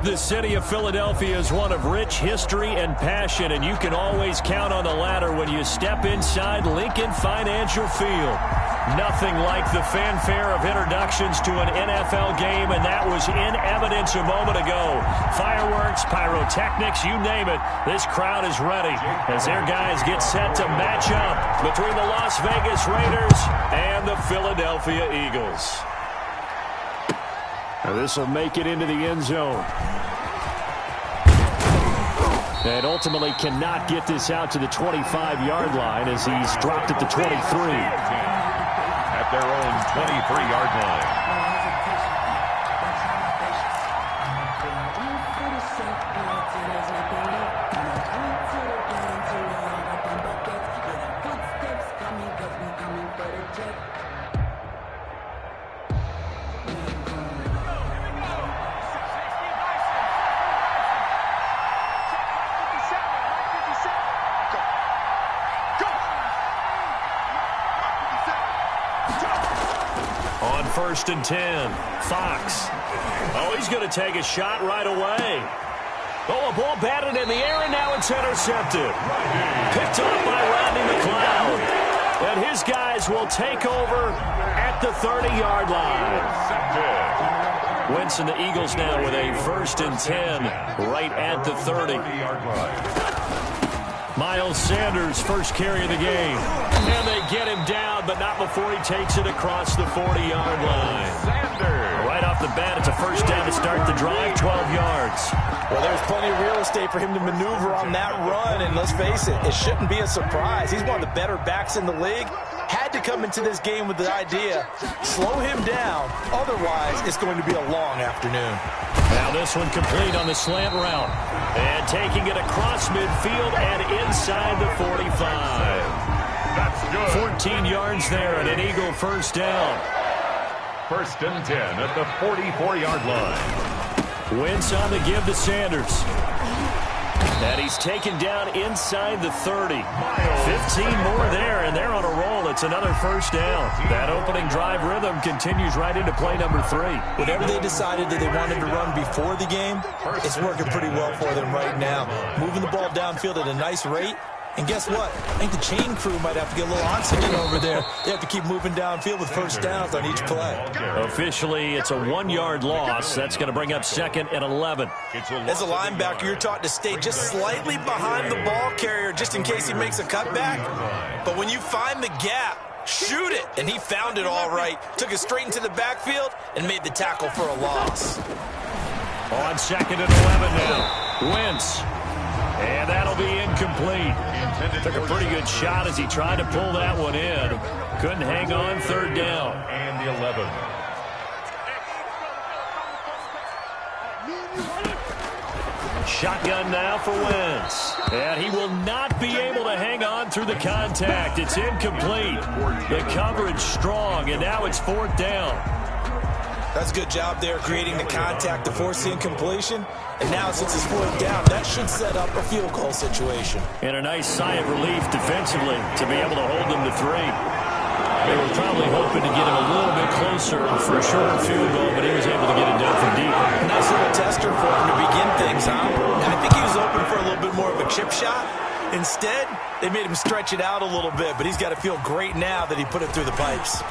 The city of Philadelphia is one of rich history and passion, and you can always count on the latter when you step inside Lincoln Financial Field. Nothing like the fanfare of introductions to an NFL game, and that was in evidence a moment ago. Fireworks, pyrotechnics, you name it, this crowd is ready as their guys get set to match up between the Las Vegas Raiders and the Philadelphia Eagles. Now this will make it into the end zone. And ultimately cannot get this out to the 25-yard line as he's dropped at the 23. At their own 23-yard line. On 1st and 10, Fox. Oh, he's going to take a shot right away. Oh, a ball batted in the air, and now it's intercepted. Picked off by Rodney McLeod. And his guys will take over at the 30-yard line. Wentz and the Eagles now with a 1st and 10 right at the 30. Miles Sanders, first carry of the game. And they get him down, but not before he takes it across the 40-yard line. Right off the bat, it's a first down to start the drive, 12 yards. Well, there's plenty of real estate for him to maneuver on that run, and let's face it, it shouldn't be a surprise. He's one of the better backs in the league. Had to come into this game with the idea, slow him down, otherwise it's going to be a long afternoon. Now this one complete on the slant route. And taking it across midfield and inside the 45. That's good. 14 yards there and an Eagle first down. 1st and 10 at the 44-yard line. Wentz on the give to Sanders. And he's taken down inside the 30. 15 more there, and they're on a roll. It's another first down. That opening drive rhythm continues right into play number 3. Whatever they decided that they wanted to run before the game, it's working pretty well for them right now. Moving the ball downfield at a nice rate. And guess what? I think the chain crew might have to get a little oxygen over there. They have to keep moving downfield with first downs on each play. Officially, it's a 1-yard loss. That's going to bring up 2nd and 11. As a linebacker, you're taught to stay just slightly behind the ball carrier just in case he makes a cutback. But when you find the gap, shoot it. And he found it all right. Took it straight into the backfield and made the tackle for a loss. On 2nd and 11 now. Wentz. And that'll be incomplete. Took a pretty good shot as he tried to pull that one in. Couldn't hang on, 3rd down. And the 11. Shotgun now for Wentz. And he will not be able to hang on through the contact. It's incomplete. The coverage strong, and now it's 4th down. That's a good job there creating the contact to force the incompletion. And now since it's 4th down, that should set up a field goal situation. And a nice sigh of relief defensively to be able to hold them to 3. They were probably hoping to get him a little bit closer for a short field goal, but he was able to get it done from deep. Nice little tester for him to begin things, huh? I think he was open for a little bit more of a chip shot. Instead, they made him stretch it out a little bit, but he's got to feel great now that he put it through the pipes.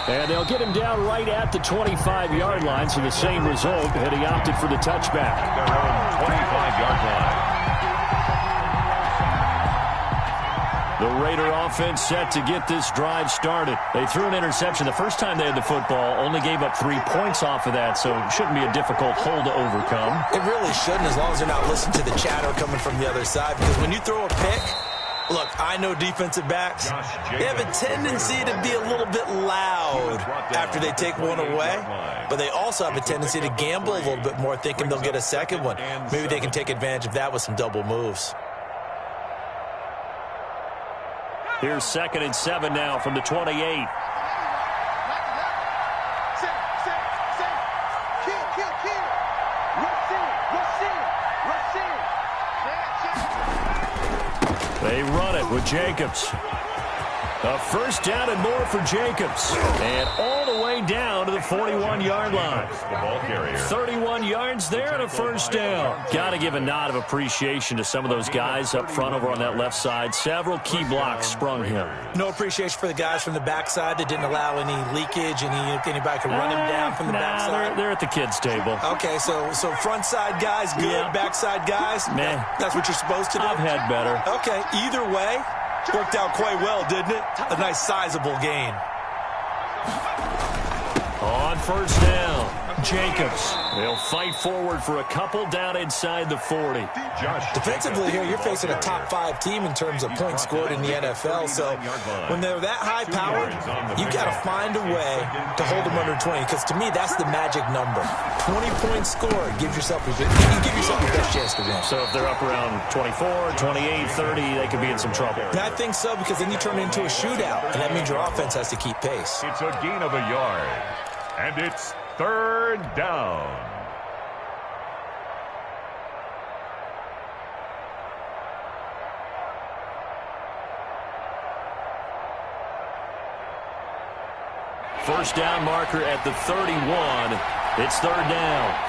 And they'll get him down right at the 25-yard line, so the same result, had he opted for the touchback. Their own 25-yard line. The Raider offense set to get this drive started. They threw an interception the first time they had the football, only gave up 3 points off of that, so it shouldn't be a difficult hole to overcome. It really shouldn't, as long as they're not listening to the chatter coming from the other side, because when you throw a pick, look, I know defensive backs, they have a tendency to be a little bit loud after they take one away, but they also have a tendency to gamble a little bit more, thinking they'll get a second one. Maybe they can take advantage of that with some double moves. Here's 2nd and 7 now from the 28. They run it with Jacobs. A first down and more for Jacobs. And all the way down to the 41-yard line. The ball carrier. 31 yards there and a first down. Got to give a nod of appreciation to some of those guys up front over on that left side. Several key blocks sprung him. No appreciation for the guys from the backside that didn't allow any leakage, anybody could run him down from the backside. They're at the kids' table. Okay, so front side guys good, Yeah. backside guys, Man, that's what you're supposed to do? I've had better. Okay, either way, worked out quite well, didn't it? A nice sizable gain. On first down, Jacobs. They'll fight forward for a couple down inside the 40. Defensively here, you're facing a top 5 team in terms of points scored in the NFL. So when they're that high-powered, you've got to find a way to hold them under 20. Because to me, that's the magic number. 20 points scored gives yourself you give yourself your best chance to win. So if they're up around 24, 28, 30, they could be in some trouble. And I think so, because then you turn it into a shootout, and that means your offense has to keep pace. It's a gain of a yard. And it's third down. First down marker at the 31. It's third down.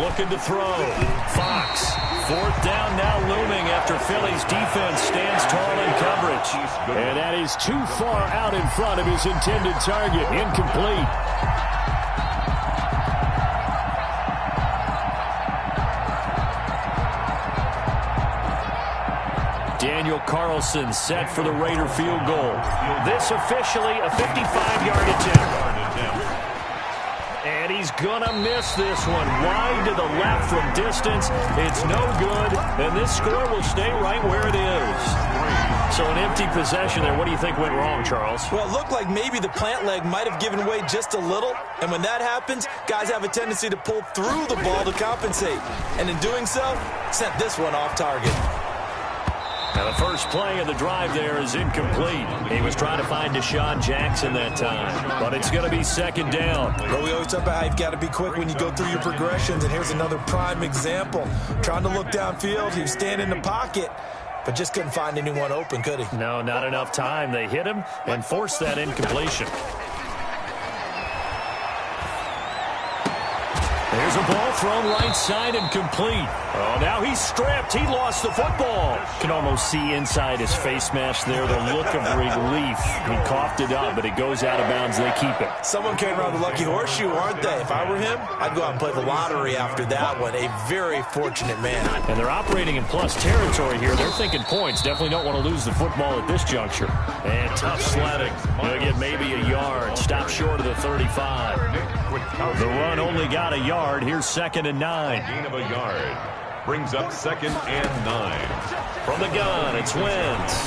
Looking to throw. Fox. Fourth down now looming after Philly's defense stands tall in coverage. And that is too far out in front of his intended target. Incomplete. Daniel Carlson set for the Raider field goal. This officially a 55-yard attempt. And he's going to miss this one. Wide to the left from distance. It's no good. And this score will stay right where it is. So an empty possession there. What do you think went wrong, Charles? Well, it looked like maybe the plant leg might have given way just a little. And when that happens, guys have a tendency to pull through the ball to compensate. And in doing so, sent this one off target. Now the first play of the drive there is incomplete. He was trying to find Deshaun Jackson that time. But it's going to be second down. Well, we always talk about how you've got to be quick when you go through your progressions. And here's another prime example. Trying to look downfield. He was standing in the pocket, but just couldn't find anyone open, could he? No, not enough time. They hit him and forced that incompletion. There's a ball thrown right side and complete. Oh, now he's stripped. He lost the football. Can almost see inside his face mask there the look of relief. He coughed it up, but it goes out of bounds. They keep it. Someone came around the lucky horseshoe, aren't they? If I were him, I'd go out and play the lottery after that one. A very fortunate man. And they're operating in plus territory here. They're thinking points. Definitely don't want to lose the football at this juncture. And tough sledding. They'll get maybe a yard. Stop short of the 35. The run only got a yard. Here's second and 9. Gain of a yard. Brings up second and 9. From the gun, it's Wentz.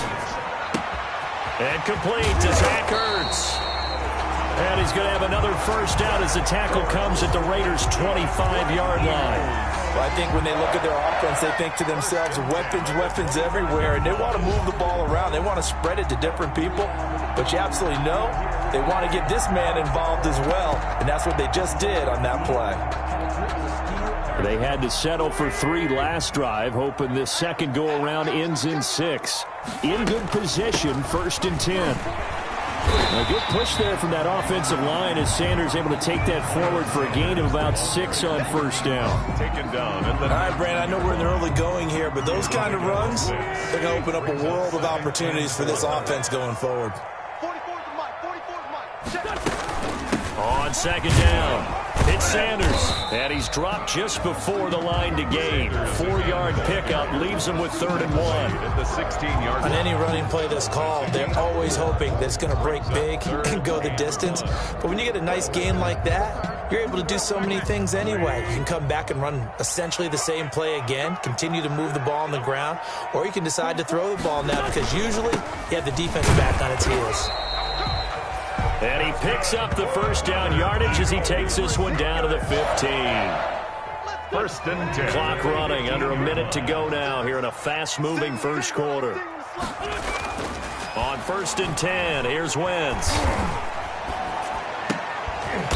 And complete to Zach Ertz. And he's going to have another first down as the tackle comes at the Raiders' 25-yard line. Well, I think when they look at their offense, they think to themselves, weapons everywhere, and they want to move the ball around. They want to spread it to different people, but you absolutely know they want to get this man involved as well, and that's what they just did on that play. They had to settle for 3 last drive, hoping this second go-around ends in 6. In good position, first and 10. A good push there from that offensive line as Sanders able to take that forward for a gain of about 6 on first down. Taken down. All right, Brandon, I know we're in the early going here, but those kind of runs, they're going to open up a world of opportunities for this offense going forward. On second down, it's Sanders. And he's dropped just before the line to gain. 4-yard pickup leaves him with 3rd and 1. At the 16-yard On any running play that's called, they're always hoping that it's going to break big and go the distance. But when you get a nice gain like that, you're able to do so many things anyway. You can come back and run essentially the same play again, continue to move the ball on the ground, or you can decide to throw the ball now because usually you have the defense back on its heels. And he picks up the first down yardage as he takes this one down to the 15. First and 10. Clock running, under a minute to go now here in a fast-moving first quarter. On first and 10, here's Wentz.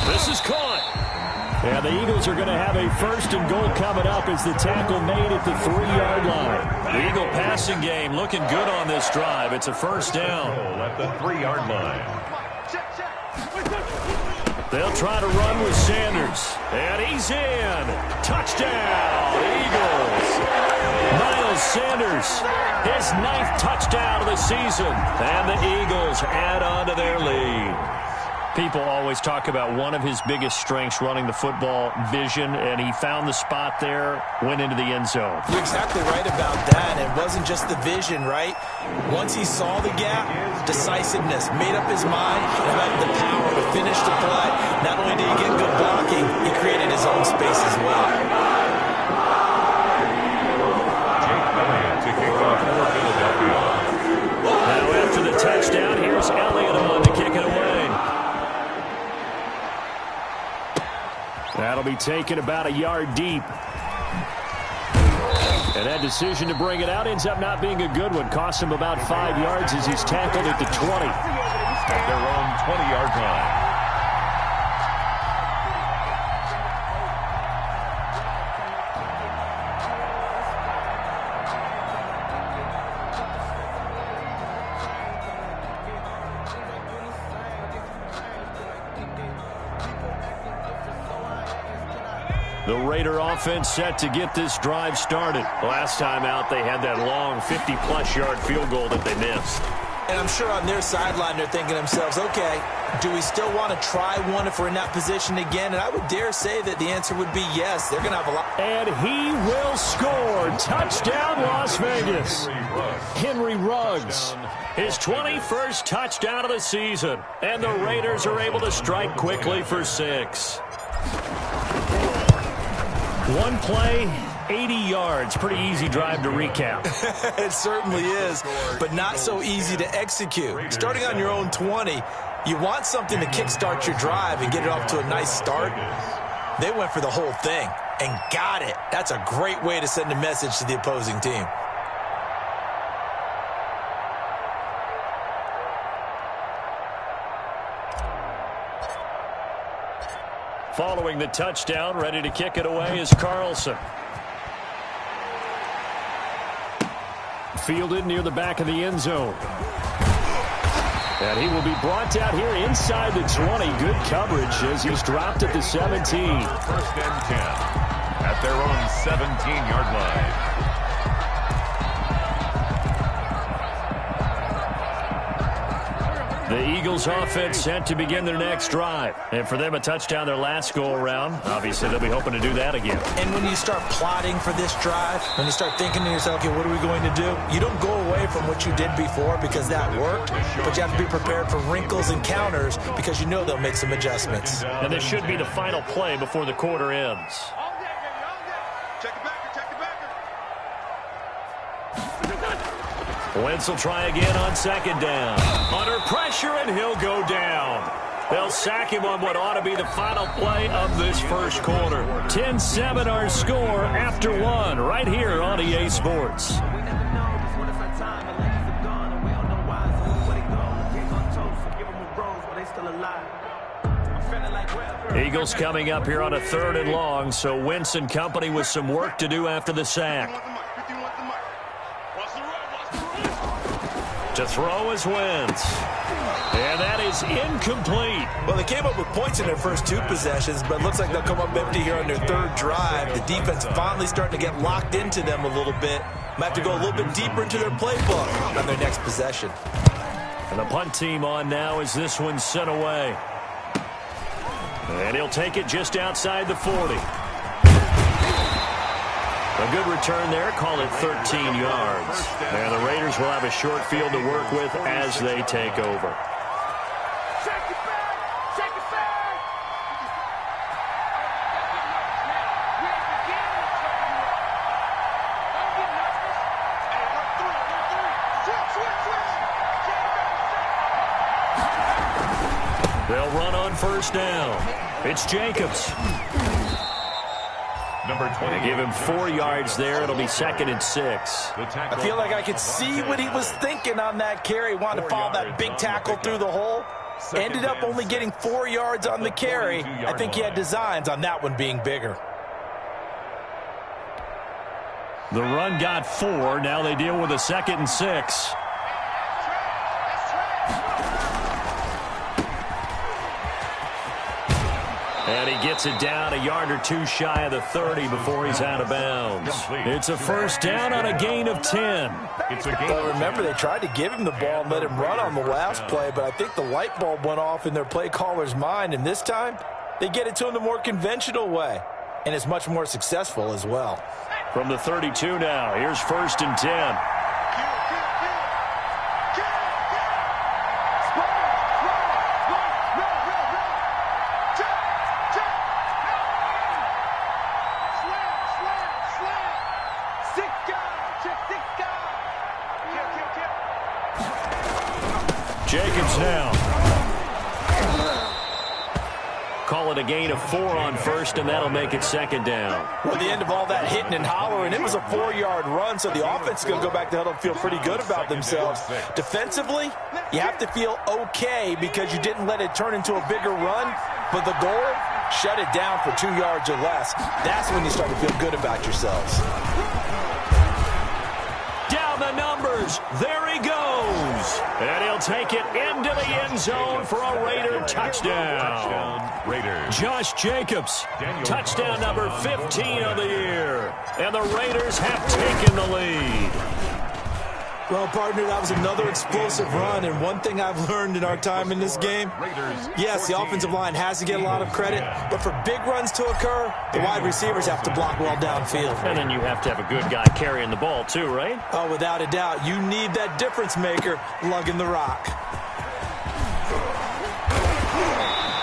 This is caught. And the Eagles are going to have a first and goal coming up as the tackle made at the 3-yard line. The Eagle passing game looking good on this drive. It's a first down. At the 3-yard line. They'll try to run with Sanders. And he's in. Touchdown, Eagles. Miles Sanders, his 9th touchdown of the season. And the Eagles add on to their lead. People always talk about one of his biggest strengths running the football, vision, and he found the spot there, went into the end zone. You're exactly right about that. It wasn't just the vision, right? Once he saw the gap, decisiveness, made up his mind, and had the power to finish the play. Not only did he get good blocking, he created his own space as well. Now after the touchdown, here's Elliott on to kick it away. That'll be taken about a yard deep. And that decision to bring it out ends up not being a good one. Costs him about 5 yards as he's tackled at the 20. At their own 20-yard line. The Raider offense set to get this drive started. Last time out, they had that long 50-plus yard field goal that they missed. And I'm sure on their sideline they're thinking to themselves, okay, do we still want to try one if we're in that position again? And I would dare say that the answer would be yes. They're going to have a lot. And he will score. Touchdown, Las Vegas. Henry Ruggs, his 21st touchdown of the season. And the Raiders are able to strike quickly for 6. One play, 80 yards. Pretty easy drive to recap. It certainly is, but not so easy to execute. Starting on your own 20, you want something to kickstart your drive and get it off to a nice start. They went for the whole thing and got it. That's a great way to send a message to the opposing team. Following the touchdown, ready to kick it away is Carlson. Fielded near the back of the end zone. And he will be brought down here inside the 20. Good coverage as he's dropped at the 17. 1st and 10 at their own 17-yard line. The Eagles offense set to begin their next drive. And for them, a touchdown their last go-around. Obviously, they'll be hoping to do that again. And when you start plotting for this drive, when you start thinking to yourself, okay, what are we going to do? You don't go away from what you did before because that worked, but you have to be prepared for wrinkles and counters because you know they'll make some adjustments. And this should be the final play before the quarter ends. Wentz will try again on 2nd down. Under pressure, and he'll go down. They'll sack him on what ought to be the final play of this first quarter. 10-7 our score after 1 right here on EA Sports. Eagles coming up here on a 3rd and long, so Wentz and company with some work to do after the sack. To throw is Wentz. And that is incomplete. Well, they came up with points in their first 2 possessions, but it looks like they'll come up empty here on their 3rd drive. The defense finally starting to get locked into them a little bit. Might have to go a little bit deeper into their playbook on their next possession. And the punt team on now as this one's sent away. And he'll take it just outside the 40. A good return there, call it 13 yards. And the Raiders will have a short field to work with as they take over. They'll run on 1st down. It's Jacobs. Number 20. They give him 4 yards there. It'll be 2nd and 6. I feel like I could see what he was thinking on that carry. Wanted to follow that big tackle through the hole. Ended up only getting 4 yards on the carry. I think he had designs on that one being bigger. The run got 4. Now they deal with a 2nd and 6. And he gets it down a yard or two shy of the 30 before he's out of bounds. It's a first down on a gain of 10. Well, remember, they tried to give him the ball and let him run on the last play, but I think the light bulb went off in their play caller's mind, and this time they get it to him the more conventional way, and it's much more successful as well. From the 32 now, here's first and 10. Jacobs now. Call it a gain of 4 on first, and that'll make it second down. Well, the end of all that hitting and hollering, it was a 4-yard run, so the offense is going to go back to huddle and feel pretty good about themselves. Defensively, you have to feel okay because you didn't let it turn into a bigger run, but the goal, shut it down for 2 yards or less. That's when you start to feel good about yourselves. Down the numbers. There he goes. And he'll take it into the end zone for a Raider touchdown. Raiders. Josh Jacobs, touchdown number 15 of the year. And the Raiders have taken the lead. Well, partner, that was another explosive run, and one thing I've learned in our time in this game, yes, the offensive line has to get a lot of credit, but for big runs to occur, the wide receivers have to block well downfield. And then you have to have a good guy carrying the ball too, right? Oh, without a doubt. You need that difference maker lugging the rock.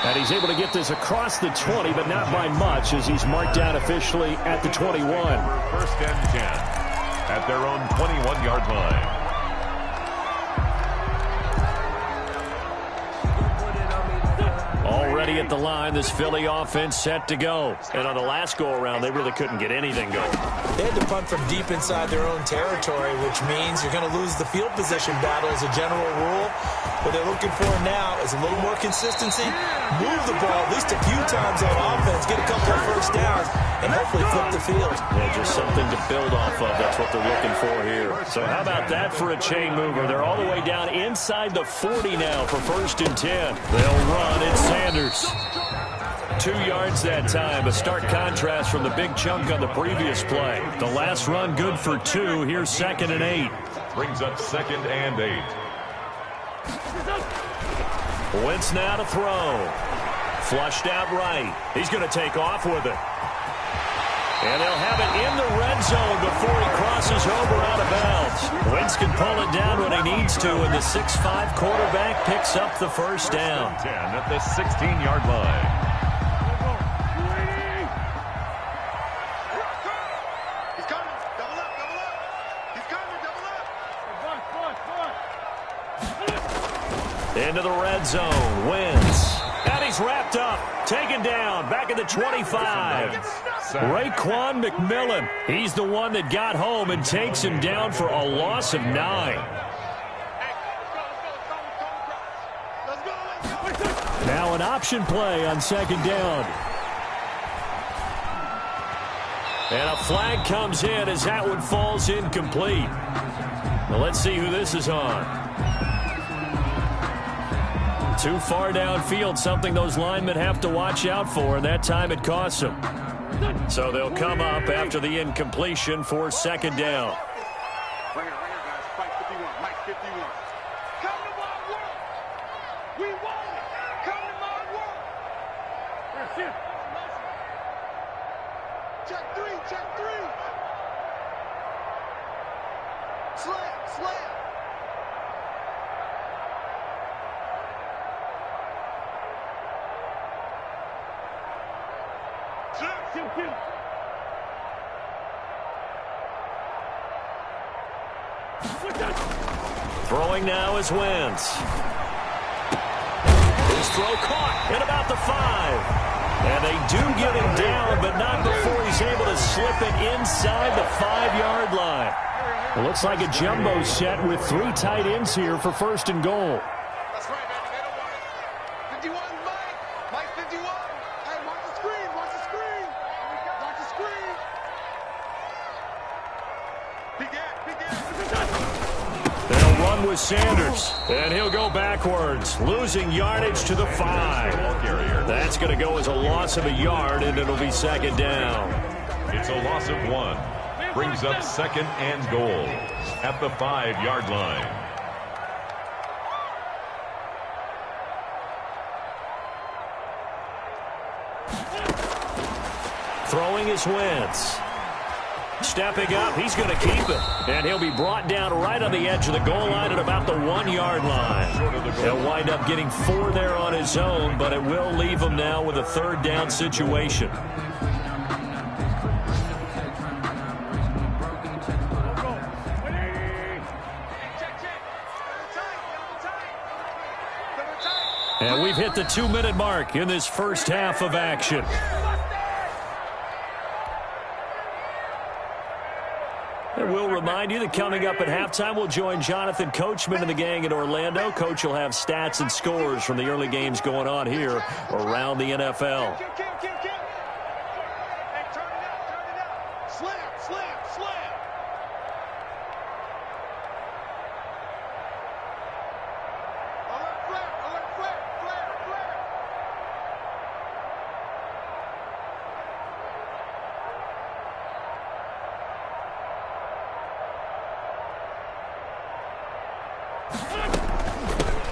And he's able to get this across the 20, but not by much, as he's marked down officially at the 21. First and 10 at their own 21-yard line. Already at the line, this Philly offense set to go. And on the last go-around, they really couldn't get anything going. They had to punt from deep inside their own territory, which means you're going to lose the field position battle as a general rule. What they're looking for now is a little more consistency, move the ball at least a few times on offense, get a couple of first downs, and hopefully flip the field. Yeah, just something to build off of. That's what they're looking for here. So how about that for a chain mover? They're all the way down inside the 40 now for first and 10. They'll run. It's Sanders. 2 yards that time. A stark contrast from the big chunk on the previous play. The last run good for 2. Here's second and 8. Brings up second and 8. Wentz now to throw. Flushed out right. He's going to take off with it. And they'll have it in the red zone before he crosses over out of bounds. Wentz can pull it down when he needs to, and the 6'5" quarterback picks up the first down. 10 at the 16-yard line. Into the red zone. Wentz. And he's wrapped up. Taken down. Back at the 25. Raekwon McMillan. He's the one that got home and takes him down for a loss of 9. Now an option play on second down. And a flag comes in as that one falls incomplete. Now let's see who this is on. Too far downfield, something those linemen have to watch out for, and that time it costs them. So they'll come up after the incompletion for second down. Bring it, guys. Mike 51. Mike 51. Come to my work. We want it. Come to my work. That's it. Check 3. Check 3. Slam. Slam. Throwing now is Wentz. His throw caught at about the 5. And they do get him down, but not before he's able to slip it inside the 5-yard line. It looks like a jumbo set with 3 tight ends here for first and goal. That's right, man. They don't want it. 51, Mike. Mike 51. Hey, watch the screen. Watch the screen. Watch the screen. Big gap. Big gap. They'll run with Sanders, and he'll go backwards, losing yardage to the 5. That's going to go as a loss of a yard, and it'll be second down. It's a loss of 1. Brings up second and goal at the 5-yard line. Throwing is Wentz. Stepping up, he's going to keep it. And he'll be brought down right on the edge of the goal line at about the 1-yard line. He'll wind up getting 4 there on his own, but it will leave him now with a third down situation. And we've hit the 2-minute mark in this first half of action. And we'll remind you that coming up at halftime, we'll join Jonathan Coachman and the gang in Orlando. Coach will have stats and scores from the early games going on here around the NFL.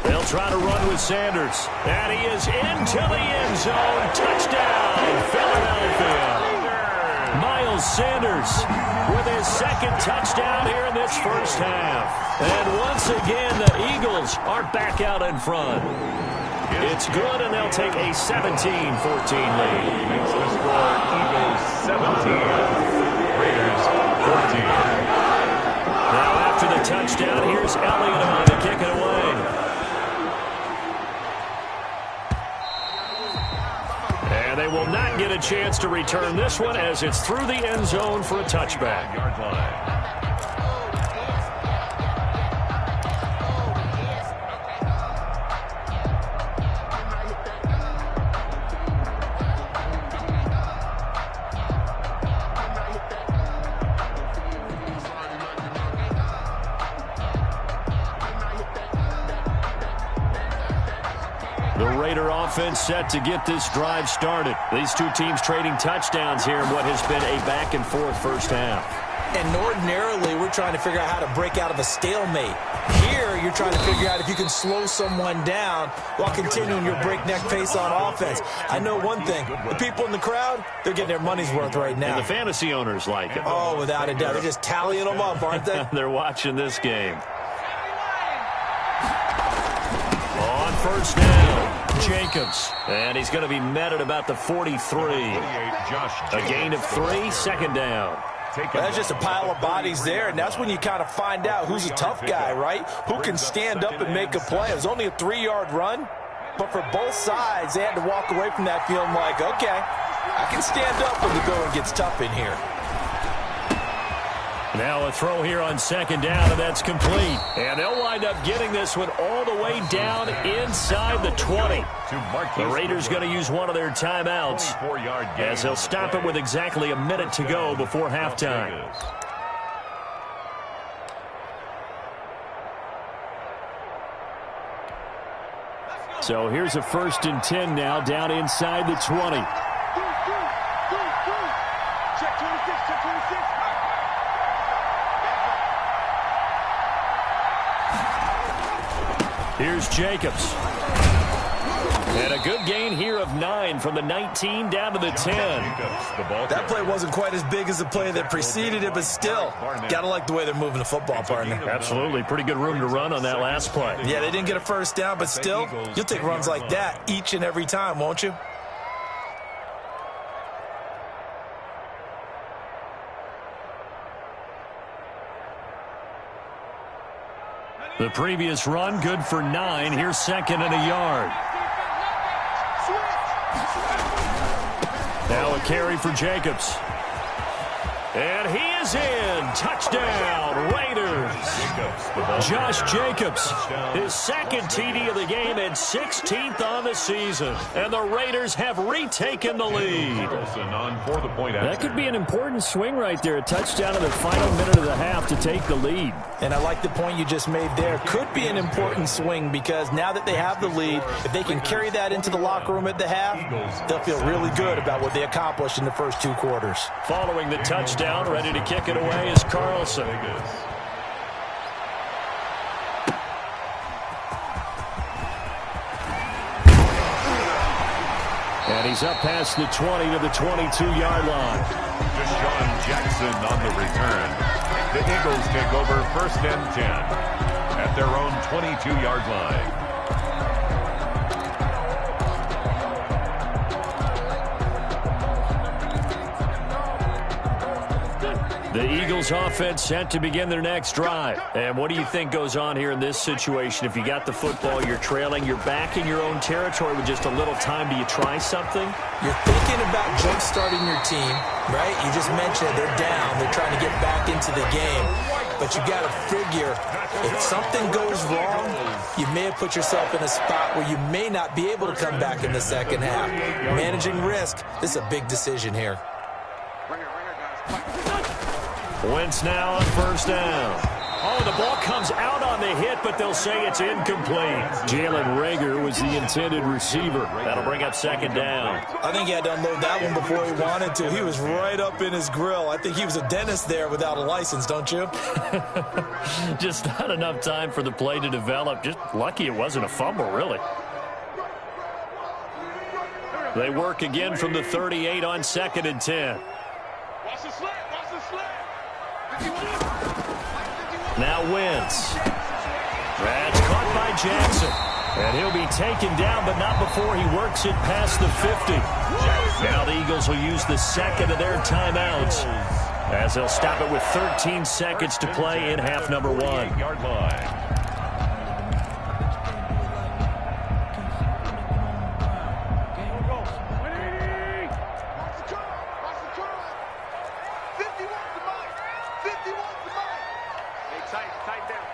They'll try to run with Sanders. And he is into the end zone. Touchdown, Philadelphia. Miles Sanders with his second touchdown here in this first half. And once again, the Eagles are back out in front. It's good, and they'll take a 17-14 lead. Makes the score Eagles 17, Raiders 14. Now after the touchdown, here's Elliott on to kick it away. And they will not get a chance to return this one as it's through the end zone for a touchback. Yard line. Offense set to get this drive started. These two teams trading touchdowns here in what has been a back-and-forth first half. And ordinarily, we're trying to figure out how to break out of a stalemate. Here, you're trying to figure out if you can slow someone down while continuing your breakneck pace on offense. I know one thing. The people in the crowd, they're getting their money's worth right now. And the fantasy owners like it. Oh, without a doubt. They're just tallying them up, aren't they? They're watching this game. On first down. Jacobs, and he's going to be met at about the 43. A gain of 3, second down. Well, that's just a pile of bodies there, and that's when you kind of find out who's a tough guy, right? Who can stand up and make a play. It was only a 3-yard run, but for both sides, they had to walk away from that feeling like, okay, I can stand up when the going gets tough in here. Now a throw here on second down, and that's complete. And they'll wind up getting this one all the way down inside the 20. The Raiders going to use one of their timeouts as they'll stop it with exactly a minute to go before halftime. So here's a 1st and 10 now down inside the 20. Check 26, check 26. Here's Jacobs. And a good gain here of 9 from the 19 down to the 10. That play wasn't quite as big as the play that preceded it, but still, got to like the way they're moving the football, partner. Absolutely. Pretty good room to run on that last play. Yeah, they didn't get a first down, but still, you'll take runs like that each and every time, won't you? The previous run, good for 9. Here's second and a yard. Now a carry for Jacobs. And he is in. Touchdown, Raiders. Josh Jacobs, his second TD of the game and 16th on the season. And the Raiders have retaken the lead. That could be an important swing right there. A touchdown in the final minute of the half to take the lead. And I like the point you just made there. Could be an important swing because now that they have the lead, if they can carry that into the locker room at the half, they'll feel really good about what they accomplished in the first 2 quarters. Following the touchdown, ready to kick it away is Carlson. And he's up past the 20 to the 22-yard line. Deshaun Jackson on the return. The Eagles take over 1st and 10 at their own 22-yard line. The Eagles offense set to begin their next drive. And what do you think goes on here in this situation? If you got the football, you're trailing, you're back in your own territory with just a little time. Do you try something? You're thinking about jump-starting your team, right? You just mentioned they're down. They're trying to get back into the game. But you got to figure if something goes wrong, you may have put yourself in a spot where you may not be able to come back in the second half. Managing risk, this is a big decision here. Wentz now on 1st down. Oh, the ball comes out on the hit, but they'll say it's incomplete. Jalen Reagor was the intended receiver. That'll bring up 2nd down. I think he had to unload that one before he wanted to. He was right up in his grill. I think he was a dentist there without a license, don't you? Just not enough time for the play to develop. Just lucky it wasn't a fumble, really. They work again from the 38 on 2nd and 10. Watch the slant. Watch the slant. Now Wentz. That's caught by Jackson. And he'll be taken down, but not before he works it past the 50. Now the Eagles will use the second of their timeouts, as they'll stop it with 13 seconds to play in half number 1. Yard line.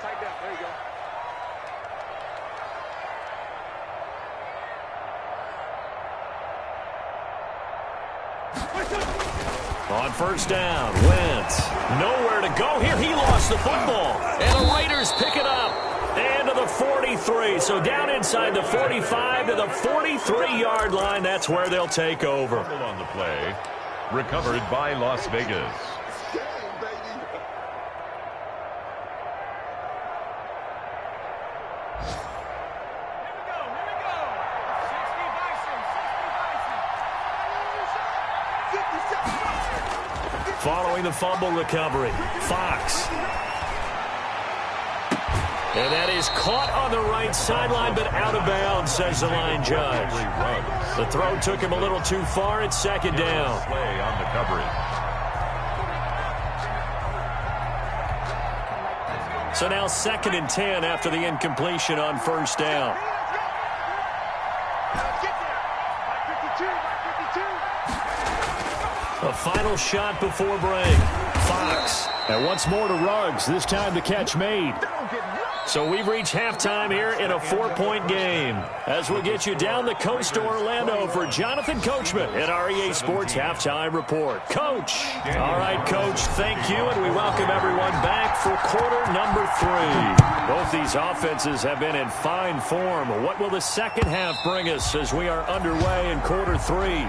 Tight down. There you go. On 1st down, Wentz. Nowhere to go here. He lost the football. And the Raiders pick it up. And to the 43. So down inside the 45 to the 43-yard line. That's where they'll take over. On the play. Recovered by Las Vegas. Following the fumble recovery, Fox. And that is caught on the right sideline, but out of bounds, says the line judge. The throw took him a little too far. It's 2nd down. Play on the coverage. So now 2nd and 10 after the incompletion on 1st down. A final shot before break. Fox. And once more to Ruggs. This time the catch made. So we've reached halftime here in a 4-point game. As we'll get you down the coast to Orlando for Jonathan Coachman at REA Sports Halftime Report. Coach. All right, Coach, thank you, and we welcome everyone back for quarter number 3. Both these offenses have been in fine form. What will the second half bring us as we are underway in quarter 3?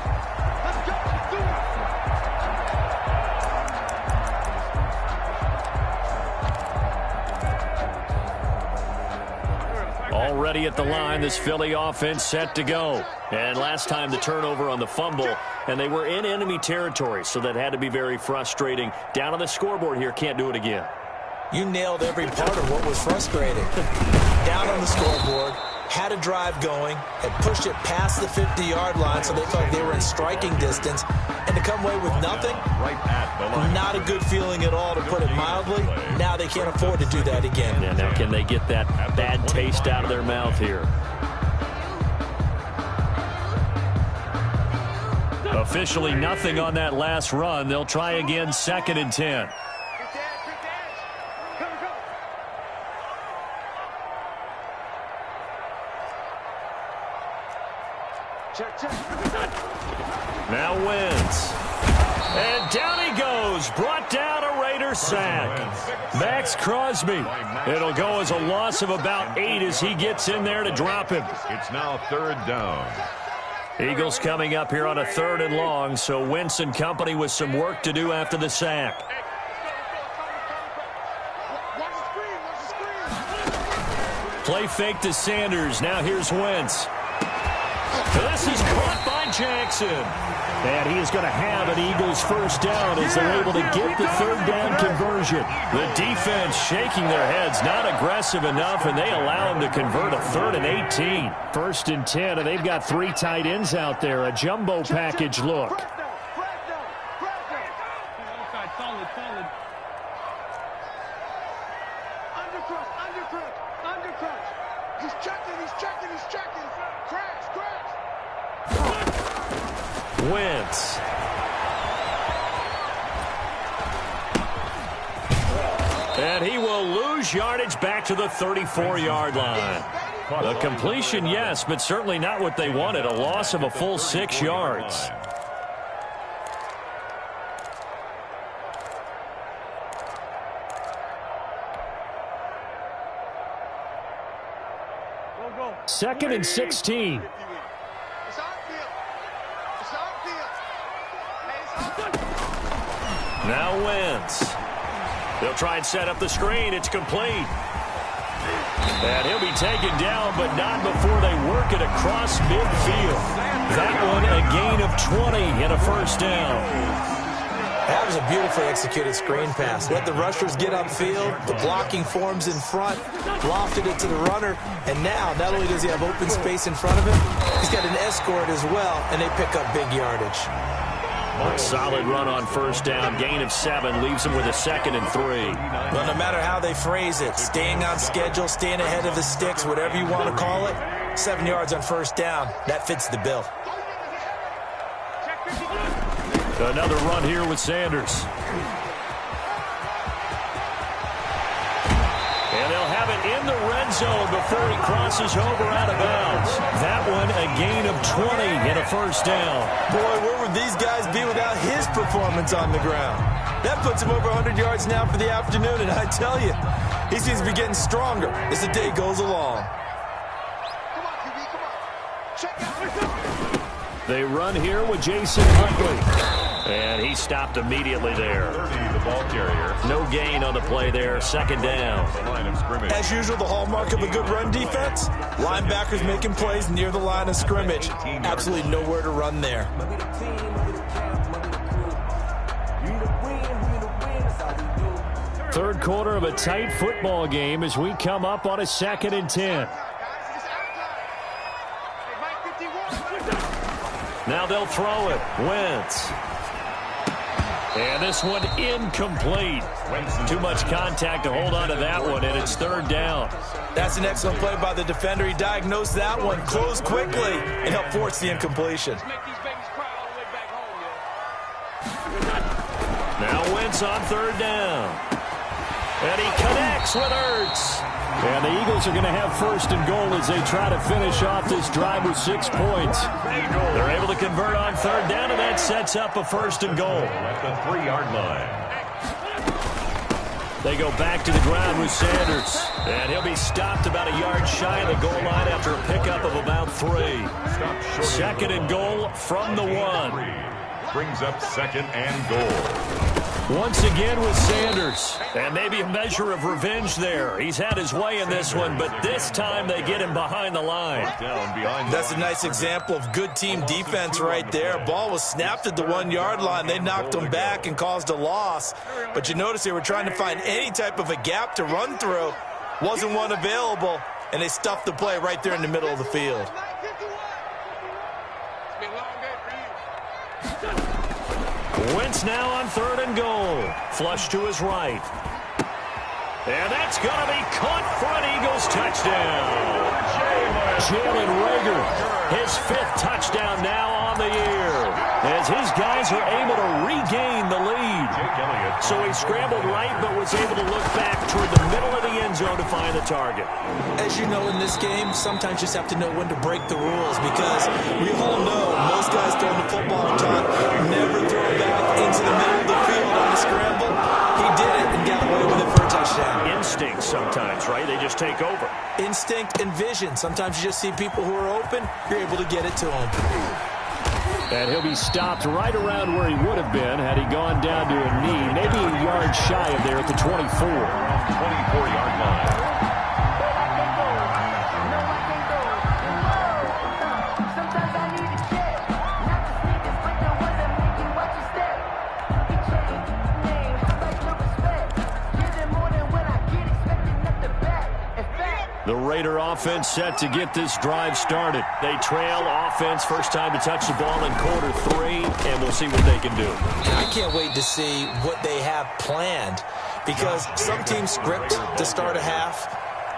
Already at the line, this Philly offense set to go. And last time the turnover on the fumble, and they were in enemy territory, so that had to be very frustrating. Down on the scoreboard here, can't do it again. You nailed every part of what was frustrating. Down on the scoreboard, had a drive going, had pushed it past the 50-yard line, so they felt like they were in striking distance, and to come away with nothing, not a good feeling at all, to put it mildly. Now they can't afford to do that again. Yeah, now can they get that bad taste out of their mouth here? A Officially nothing on that last run. They'll try again, 2nd and 10. Now Wentz. And down he goes. Brought down a Raider sack. Max Crosby. It'll go as a loss of about 8 as he gets in there to drop him. It's now 3rd down. Eagles coming up here on a 3rd and long, so Wentz and company with some work to do after the sack. Play fake to Sanders. Now here's Wentz. This is caught by Jackson. And he is going to have an Eagles first down as they're able to get the 3rd down conversion. The defense shaking their heads, not aggressive enough, and they allow him to convert a 3rd and 18. 1st and 10, and they've got 3 tight ends out there. A jumbo package look. Wentz. And he will lose yardage back to the 34-yard line. A completion, yes, but certainly not what they wanted. A loss of a full 6 yards. Second and 16. Now Wentz. They'll try and set up the screen. It's complete. And he'll be taken down, but not before they work it across midfield. That one a gain of 20 and a first down. That was a beautifully executed screen pass. Let the rushers get upfield. The blocking forms in front. Lofted it to the runner. And now, not only does he have open space in front of him, he's got an escort as well, and they pick up big yardage. A solid run on first down. Gain of 7 leaves him with a 2nd and 3. Well, no matter how they phrase it, staying on schedule, staying ahead of the sticks, whatever you want to call it, 7 yards on first down, that fits the bill. Another run here with Sanders. And they'll have it in the red zone before he crosses over out of bounds. That one a gain of 20 and a first down. Boy, where would these guys be without his performance on the ground? That puts him over 100 yards now for the afternoon, and I tell you, he seems to be getting stronger as the day goes along. Come on, QB, come on. Check out. They run here with Jason Huntley. And he stopped immediately there. 30, the ball carrier. No gain on the play there. 2nd down. The line of scrimmage. As usual, the hallmark of a good run defense, linebackers making plays near the line of scrimmage. Absolutely nowhere to run there. Third quarter of a tight football game as we come up on a 2nd and 10. Now they'll throw it. Wentz. And this one incomplete. Too much contact to hold on to that one, and it's 3rd down. That's an excellent play by the defender. He diagnosed that one, closed quickly, and helped force the incompletion. Now Wentz on 3rd down. And he connects with Ertz. And the Eagles are going to have 1st and goal as they try to finish off this drive with 6 points. They're able to convert on 3rd down, and that sets up a 1st and goal. At the 3-yard line. They go back to the ground with Sanders. And he'll be stopped about a yard shy of the goal line after a pickup of about 3. 2nd and goal from the 1. Brings up 2nd and goal. Once again with Sanders. And maybe a measure of revenge there. He's had his way in this one, but this time they get him behind the line. That's a nice example of good team defense right there. Ball was snapped at the 1-yard line. They knocked him back and caused a loss. But you notice they were trying to find any type of a gap to run through. Wasn't one available, and they stuffed the play right there in the middle of the field. Wentz now on 3rd and goal. Flush to his right. And that's going to be caught for an Eagles touchdown. Jalen Reagor, his 5th touchdown now on the year. as his guys are able to regain the lead. So he scrambled right, but was able to look back toward the middle of the end zone to find the target. As you know, in this game, sometimes you just have to know when to break the rules, because we all know most guys throwing the football are taught never throw it back into the middle of the field on a scramble. He did it and got away with it for a touchdown. Instinct sometimes, right? They just take over. Instinct and vision. Sometimes you just see people who are open, you're able to get it to them. And he'll be stopped right around where he would have been had he gone down to a knee, maybe a yard shy of there at the 24. 24-yard line. The Raider offense set to get this drive started. They trail offense, first time to touch the ball in quarter 3, and we'll see what they can do. I can't wait to see what they have planned, because some teams script to start a half.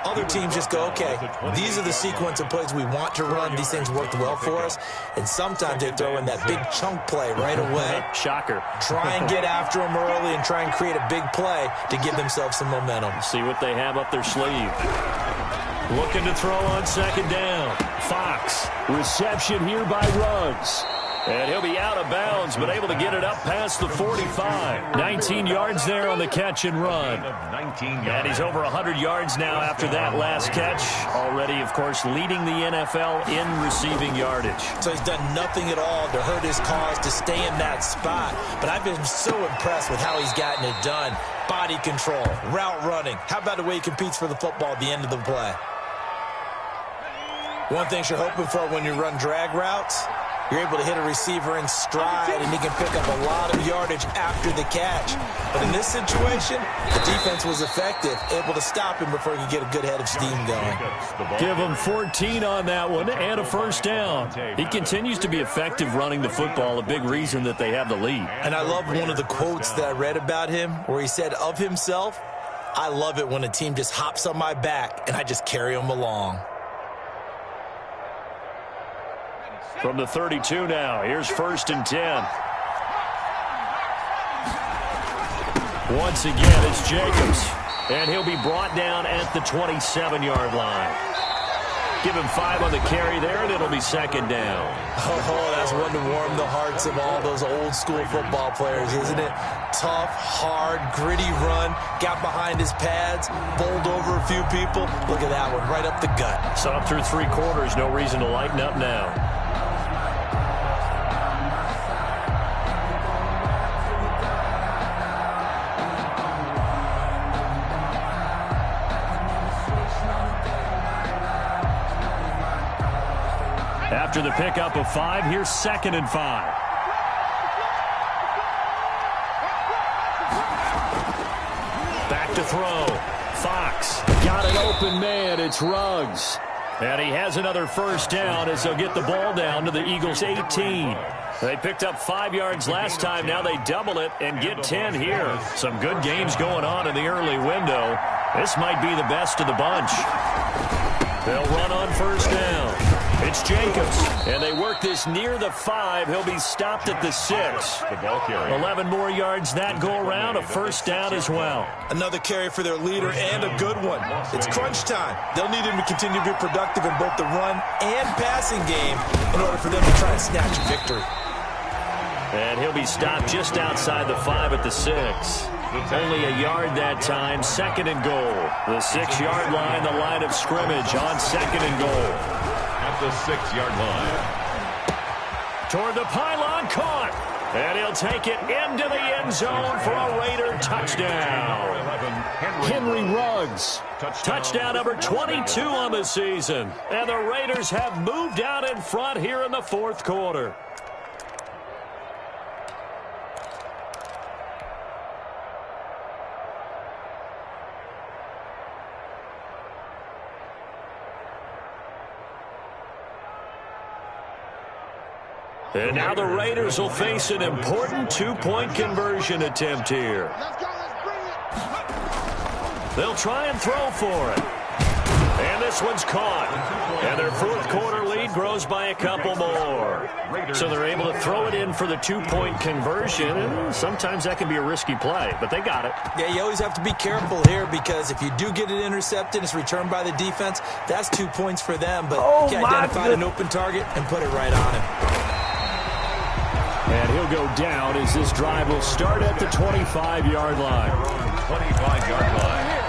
Other teams just go, okay, these are the sequence of plays we want to run. These things worked well for us. And sometimes they throw in that big chunk play right away. Shocker. Try and get after them early and try and create a big play to give themselves some momentum. See what they have up their sleeve. Looking to throw on second down. Fox. Reception here by Ruggs. And he'll be out of bounds, but able to get it up past the 45. 19 yards there on the catch and run. And he's over 100 yards now after that last catch. Already, of course, leading the NFL in receiving yardage. So he's done nothing at all to hurt his cause to stay in that spot. But I've been so impressed with how he's gotten it done. Body control, route running. How about the way he competes for the football at the end of the play? One thing you're hoping for when you run drag routes, you're able to hit a receiver in stride, and he can pick up a lot of yardage after the catch. But in this situation, the defense was effective, able to stop him before he could get a good head of steam going. Give him 14 on that one and a first down. He continues to be effective running the football, a big reason that they have the lead. And I love one of the quotes that I read about him where he said of himself, "I love it when a team just hops on my back and I just carry them along." From the 32 now, here's 1st and 10. Once again, it's Jacobs. And he'll be brought down at the 27-yard line. Give him 5 on the carry there, and it'll be second down. Oh, that's one to warm the hearts of all those old-school football players, isn't it? Tough, hard, gritty run. Got behind his pads, bowled over a few people. Look at that one, right up the gut. So up through 3 quarters, no reason to lighten up now. After the pickup of 5, here's 2nd and 5. Back to throw. Fox got an open man. It's Ruggs. And he has another first down as they'll get the ball down to the Eagles' 18. They picked up 5 yards last time. Now they double it and get 10 here. Some good games going on in the early window. This might be the best of the bunch. They'll run on first down. It's Jacobs, and they work this near the 5. He'll be stopped at the 6. 11 more yards that go around, a first down as well. Another carry for their leader and a good one. It's crunch time. They'll need him to continue to be productive in both the run and passing game in order for them to try and snatch victory. And he'll be stopped just outside the 5 at the 6. Only a yard that time, 2nd and goal. The 6-yard line, the line of scrimmage on 2nd and goal. At the 6-yard line. Toward the pylon, caught. And he'll take it into the end zone for a Raider touchdown. Henry Ruggs. Touchdown number 22 on the season. And the Raiders have moved out in front here in the 4th quarter. And now the Raiders will face an important 2-point conversion attempt here. They'll try and throw for it. And this one's caught. And their 4th quarter lead throws by a couple more. So they're able to throw it in for the 2-point conversion, and sometimes that can be a risky play, but they got it. Yeah, you always have to be careful here because if you do get it intercepted, it's returned by the defense, that's 2 points for them, but you can identify an open target and put it right on him. And he'll go down as this drive will start at the 25-yard line. 25-yard line.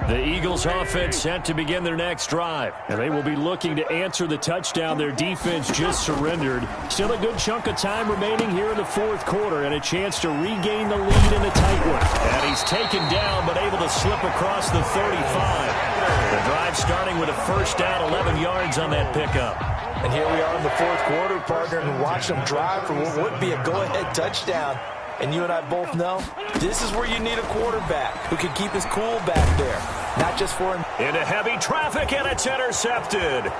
The Eagles offense set to begin their next drive, and they will be looking to answer the touchdown their defense just surrendered. Still a good chunk of time remaining here in the fourth quarter and a chance to regain the lead in a tight one. And he's taken down but able to slip across the 35. The drive starting with a first down, 11 yards on that pickup. And here we are in the fourth quarter, partner, and watch them drive for what would be a go-ahead touchdown. And you and I both know this is where you need a quarterback who can keep his cool back there. Not just for him. Into heavy traffic, and it's intercepted.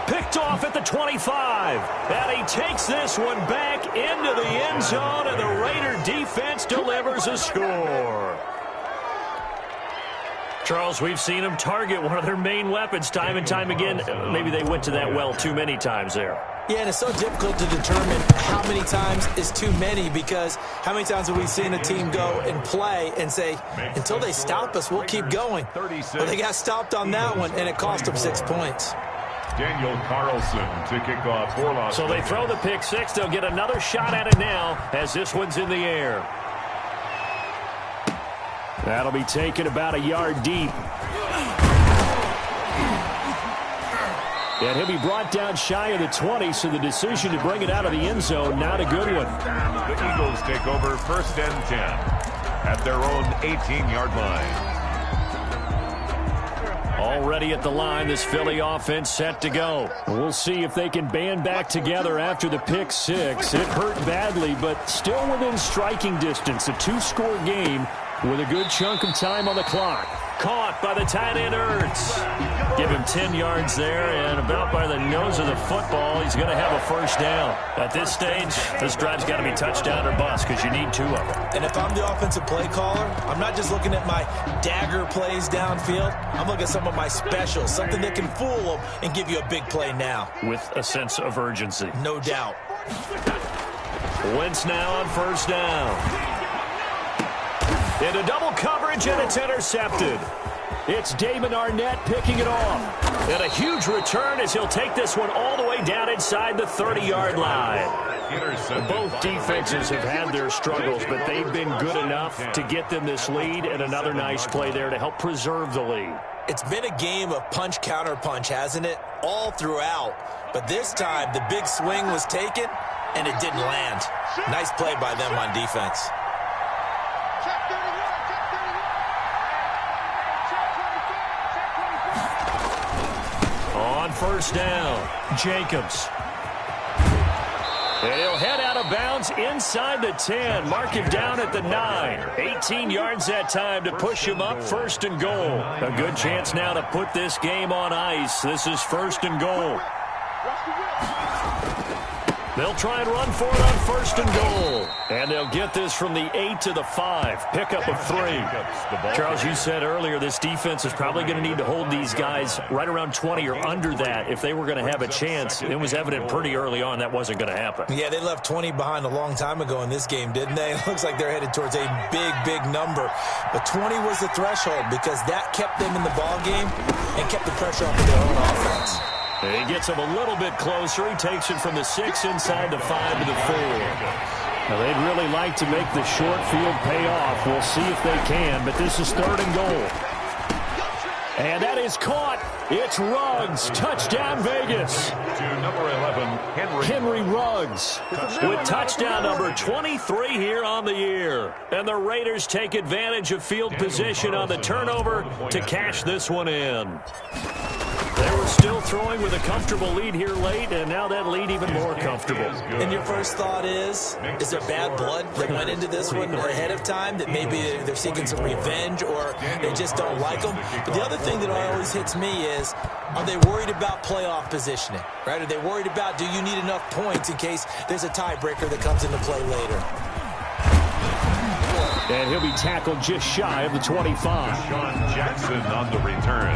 Picked off at the 25. And he takes this one back into the end zone, and the Raider defense delivers a score. Charles, we've seen them target one of their main weapons time and time again. Maybe they went to that well too many times there. Yeah, and it's so difficult to determine how many times is too many because how many times have we seen a team go and play and say, until they stop us, we'll keep going. Well, they got stopped on that one, and it cost them 6 points. Daniel Carlson to kick off for Las So they throw the pick six. They'll get another shot at it now as this one's in the air. That'll be taken about a yard deep. And he'll be brought down shy of the 20, so the decision to bring it out of the end zone, not a good one. The Eagles take over first and 10 at their own 18-yard line. Already at the line, this Philly offense set to go. We'll see if they can band back together after the pick six. It hurt badly, but still within striking distance. A 2-score game with a good chunk of time on the clock. Caught by the tight end Ertz. Give him 10 yards there, and about by the nose of the football, he's going to have a first down. At this stage, this drive's got to be touchdown or bust because you need 2 of them. And if I'm the offensive play caller, I'm not just looking at my dagger plays downfield. I'm looking at some of my specials, something that can fool them and give you a big play now. With a sense of urgency. No doubt. Wentz now on first down. Into double coverage, and it's intercepted. It's Damon Arnett picking it off. And a huge return as he'll take this one all the way down inside the 30-yard line. Both defenses have had their struggles, but they've been good enough to get them this lead, and another nice play there to help preserve the lead. It's been a game of punch-counter-punch, hasn't it? All throughout. But this time, the big swing was taken, and it didn't land. Nice play by them on defense. On first down, Jacobs. And he'll head out of bounds inside the 10. Mark him down at the 9. 18 yards that time to push him up first and goal. A good chance now to put this game on ice. This is first and goal. They'll try and run for it on first and goal. And they'll get this from the 8 to the 5. Pickup of 3. Charles, you said earlier this defense is probably going to need to hold these guys right around 20 or under that if they were going to have a chance. It was evident pretty early on that wasn't going to happen. Yeah, they left 20 behind a long time ago in this game, didn't they? It looks like they're headed towards a big, big number. But 20 was the threshold because that kept them in the ball game and kept the pressure off of their own offense. He gets him a little bit closer. He takes it from the 6 inside the 5 to the 4. Now, they'd really like to make the short field pay off. We'll see if they can, but this is third and goal. And that is caught. It's Ruggs. Touchdown, Vegas. To number 11, Henry Ruggs with touchdown number 23 here on the year. And the Raiders take advantage of field position on the turnover to cash this one in. There was Eagles still throwing with a comfortable lead here late, and now that lead even more comfortable. And your first thought is there bad blood that went into this one ahead of time, that maybe they're seeking some revenge or they just don't like them? But the other thing that always hits me is, are they worried about playoff positioning, right? Are they worried about, do you need enough points in case there's a tiebreaker that comes into play later? And he'll be tackled just shy of the 25. Sean Jackson on the return.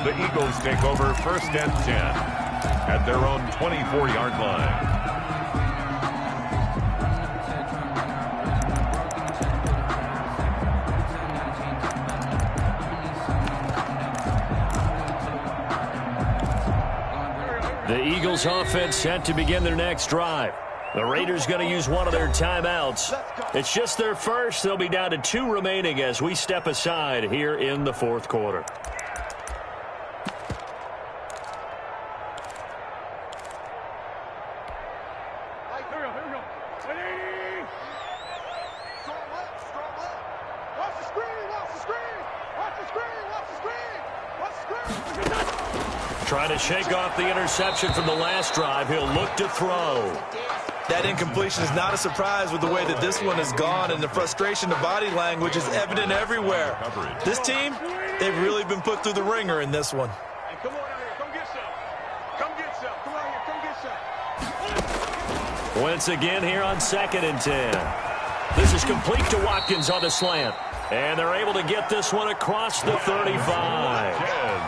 The Eagles take over 1st and 10 at their own 24-yard line. The Eagles offense set to begin their next drive. The Raiders going to use one of their timeouts. It's just their first. They'll be down to 2 remaining as we step aside here in the 4th quarter. Trying to shake off the interception from the last drive. He'll look to throw. That incompletion is not a surprise with the way that this one has gone, and the frustration, the body language is evident everywhere. This team, they've really been put through the ringer in this one. Hey, come on out here. Come get some. Come get some. Come out here. Come get some. Once again here on 2nd and 10. This is complete to Watkins on the slant. And they're able to get this one across the 35.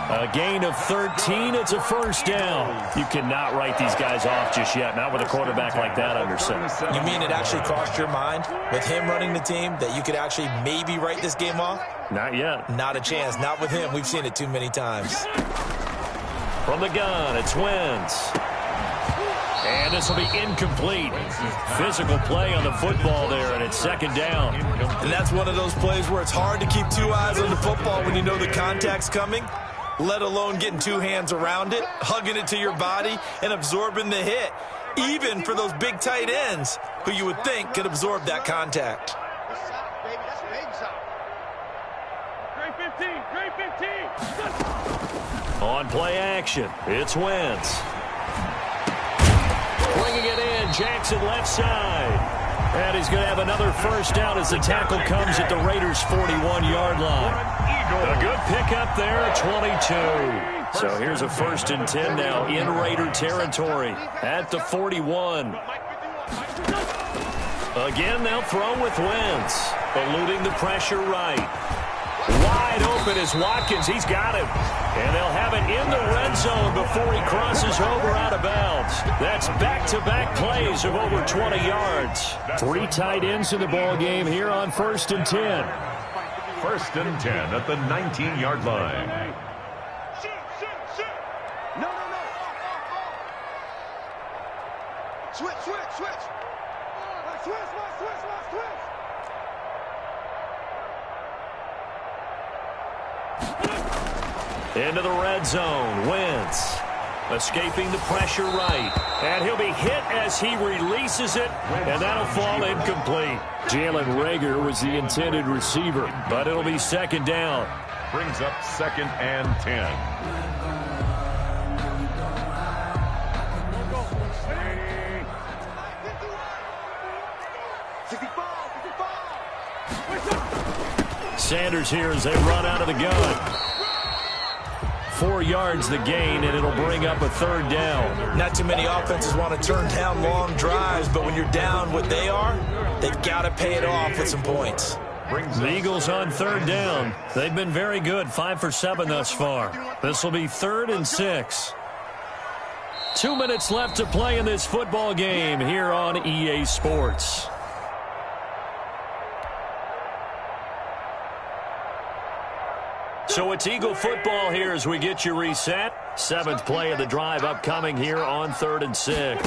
A gain of 13. It's a first down. You cannot write these guys off just yet, not with a quarterback like that under center. You mean it actually crossed your mind with him running the team that you could actually maybe write this game off? Not yet. Not a chance. Not with him. We've seen it too many times. From the gun, it's Wentz. And this will be incomplete. Physical play on the football there, and it's 2nd down. And that's one of those plays where it's hard to keep 2 eyes on the football when you know the contact's coming, let alone getting 2 hands around it, hugging it to your body, and absorbing the hit, even for those big tight ends who you would think could absorb that contact. On play action, it's Wentz. Bringing it in, Jackson left side. And he's going to have another first down as the tackle comes at the Raiders' 41-yard line. A good pickup there at 22. So here's a 1st and 10 now in Raider territory at the 41. Again, they'll throw with Wentz, eluding the pressure right. Wide open is Watkins. He's got him. And they'll have it in the red zone before he crosses over out of bounds. That's back-to-back plays of over 20 yards. 3 tight ends in the ball game here on 1st and 10. 1st and 10 at the 19-yard line. No. Switch. Into the red zone, Wentz escaping the pressure right. And he'll be hit as he releases it, and that'll fall incomplete. Jalen Reagor was the intended receiver, but it'll be 2nd down. Brings up 2nd and 10. Sanders here as they run out of the gun. 4 yards the gain, and it'll bring up a 3rd down. Not too many offenses want to turn down long drives, but when you're down what they are, they've got to pay it off with some points. The Eagles on 3rd down. They've been very good, 5 for 7 thus far. This will be 3rd and 6. 2 minutes left to play in this football game here on EA Sports. So it's Eagle football here as we get you reset. 7th play of the drive upcoming here on 3rd and 6.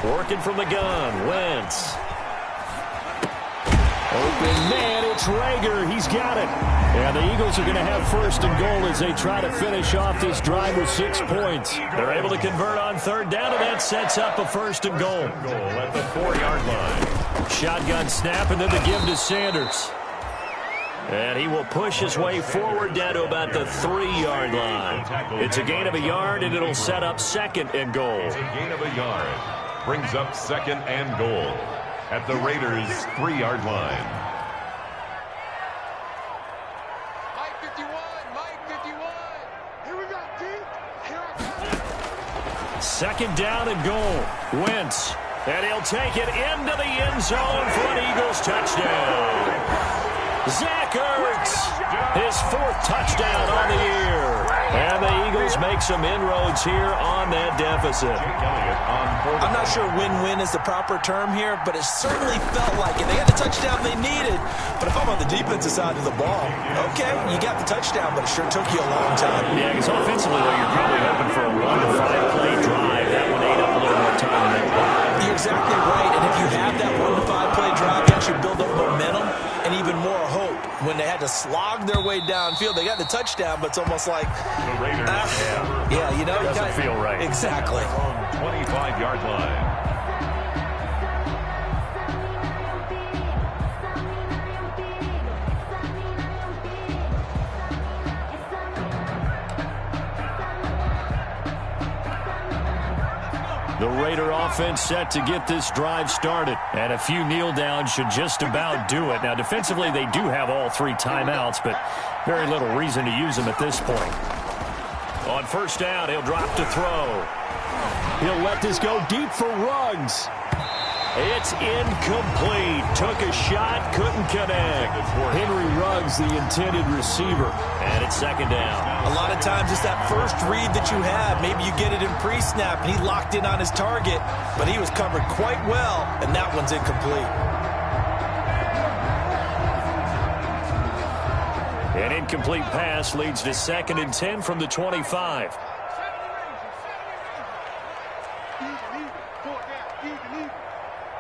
Working from the gun, Wentz. Open man, it's Reagor. He's got it. And the Eagles are going to have 1st and goal as they try to finish off this drive with 6 points. They're able to convert on 3rd down, and that sets up a 1st and goal. Goal at the 4-yard line. Shotgun snap, and then the give to Sanders. And he will push his way forward down to about the 3-yard line. It's a gain of a yard, and it'll set up 2nd and goal. It's a gain of a yard. Brings up 2nd and goal at the Raiders' 3-yard line. Mike 51, Mike 51. Here we go, deep. Here I come. 2nd down and goal. Wentz. And he'll take it into the end zone for an Eagles touchdown. Zach Ertz, his 4th touchdown on the year. And the Eagles make some inroads here on that deficit. I'm not sure win-win is the proper term here, but it certainly felt like it. They got the touchdown they needed, but if I'm on the defensive side of the ball, okay, you got the touchdown, but it sure took you a long time. Yeah, because offensively, though, you're probably hoping for a 1 to 5 play drive. That one ate up a little more time than that. You're exactly right, and if you have that 1 to 5 play drive, you actually build up momentum and even more hope. When they had to slog their way downfield, they got the touchdown, but it's almost like, The Raiders yeah, you know, doesn't feel right. Exactly. 25-yard line. The Raider offense set to get this drive started. And a few kneel downs should just about do it. Now, defensively, they do have all 3 timeouts, but very little reason to use them at this point. On 1st down, he'll drop to throw. He'll let this go deep for Ruggs. It's incomplete. Took a shot, couldn't connect. Henry Ruggs, the intended receiver. And it's 2nd down. A lot of times it's that first read that you have. Maybe you get it in pre-snap, and he locked in on his target, but he was covered quite well, and that one's incomplete. An incomplete pass leads to 2nd and 10 from the 25. Even, 4 down, even.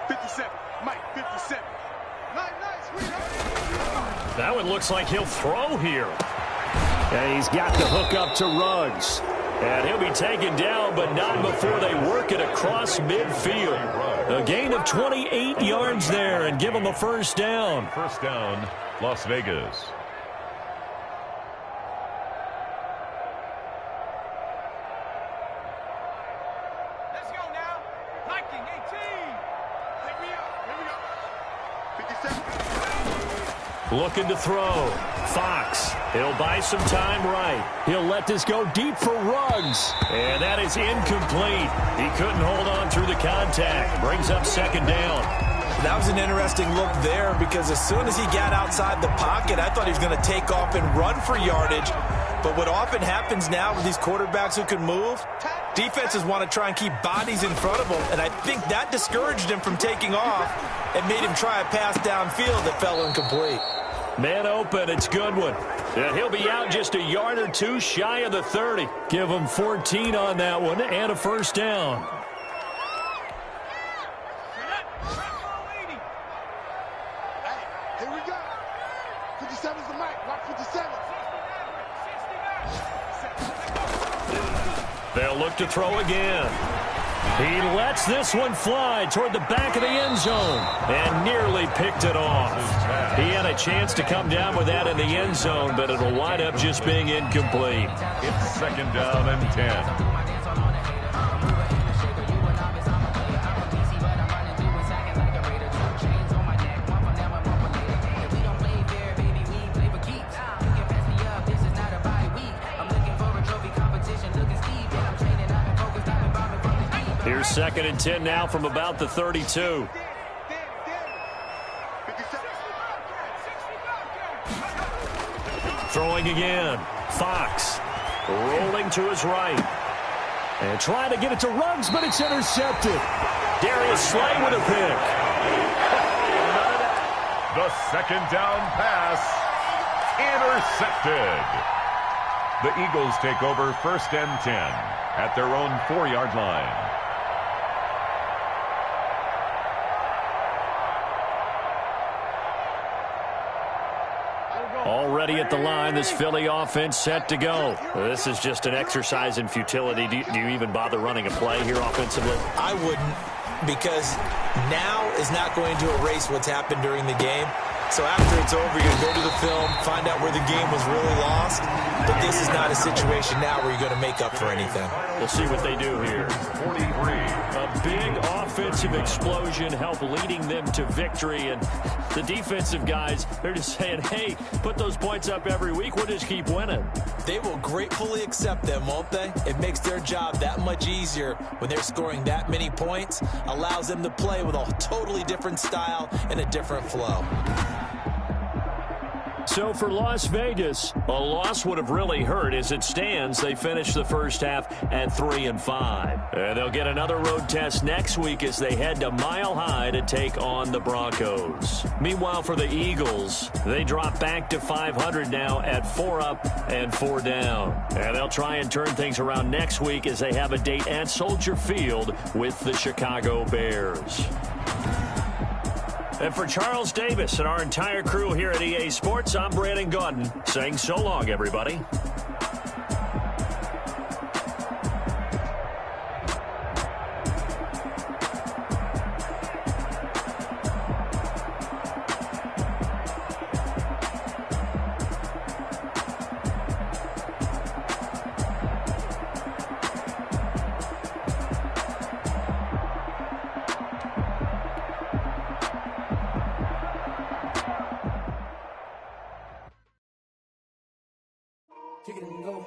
57, Mike 57. Nice, sweetheart. That one looks like he'll throw here. And he's got the hook up to Ruggs. And he'll be taken down, but not before they work it across midfield. A gain of 28 yards there and give him a 1st down. 1st down, Las Vegas. Let's go now. Viking 18. Pick me up. Here we go. 57. Looking to throw. Fox. He'll buy some time right. He'll let this go deep for Ruggs. And that is incomplete. He couldn't hold on through the contact. Brings up 2nd down. That was an interesting look there because as soon as he got outside the pocket, I thought he was going to take off and run for yardage. But what often happens now with these quarterbacks who can move, defenses want to try and keep bodies in front of them, and I think that discouraged him from taking off and made him try a pass downfield that fell incomplete. Man open, it's Goodwin. And he'll be out just a yard or 2 shy of the 30. Give him 14 on that one and a 1st down. Hey, here we go. 57's the mic. Watch 57. They'll look to throw again. He lets this one fly toward the back of the end zone and nearly picked it off. He had a chance to come down with that in the end zone, but it'll wind up just being incomplete. It's 2nd down and 10. Here's 2nd and 10 now from about the 32. Throwing again. Fox rolling to his right. And trying to get it to Ruggs, but it's intercepted. Darius Slay with a pick. The 2nd down pass intercepted. The Eagles take over 1st and 10 at their own 4-yard line. Already at the line, this Philly offense set to go. This is just an exercise in futility. Do you even bother running a play here offensively? I wouldn't, because now is not going to erase what's happened during the game. So after it's over, you're going to go to the film, find out where the game was really lost. But this is not a situation now where you're going to make up for anything. We'll see what they do here. 43. A big offensive explosion helped leading them to victory. And the defensive guys, they're just saying, hey, put those points up every week. We'll just keep winning. They will gratefully accept them, won't they? It makes their job that much easier when they're scoring that many points. Allows them to play with a totally different style and a different flow. So for Las Vegas, a loss would have really hurt. As it stands, they finished the first half at 3-5. And they'll get another road test next week as they head to Mile High to take on the Broncos. Meanwhile, for the Eagles, they drop back to 500 now at 4 up and 4 down. And they'll try and turn things around next week as they have a date at Soldier Field with the Chicago Bears. And for Charles Davis and our entire crew here at EA Sports, I'm Brandon Gaudin saying so long, everybody. Kick it and go,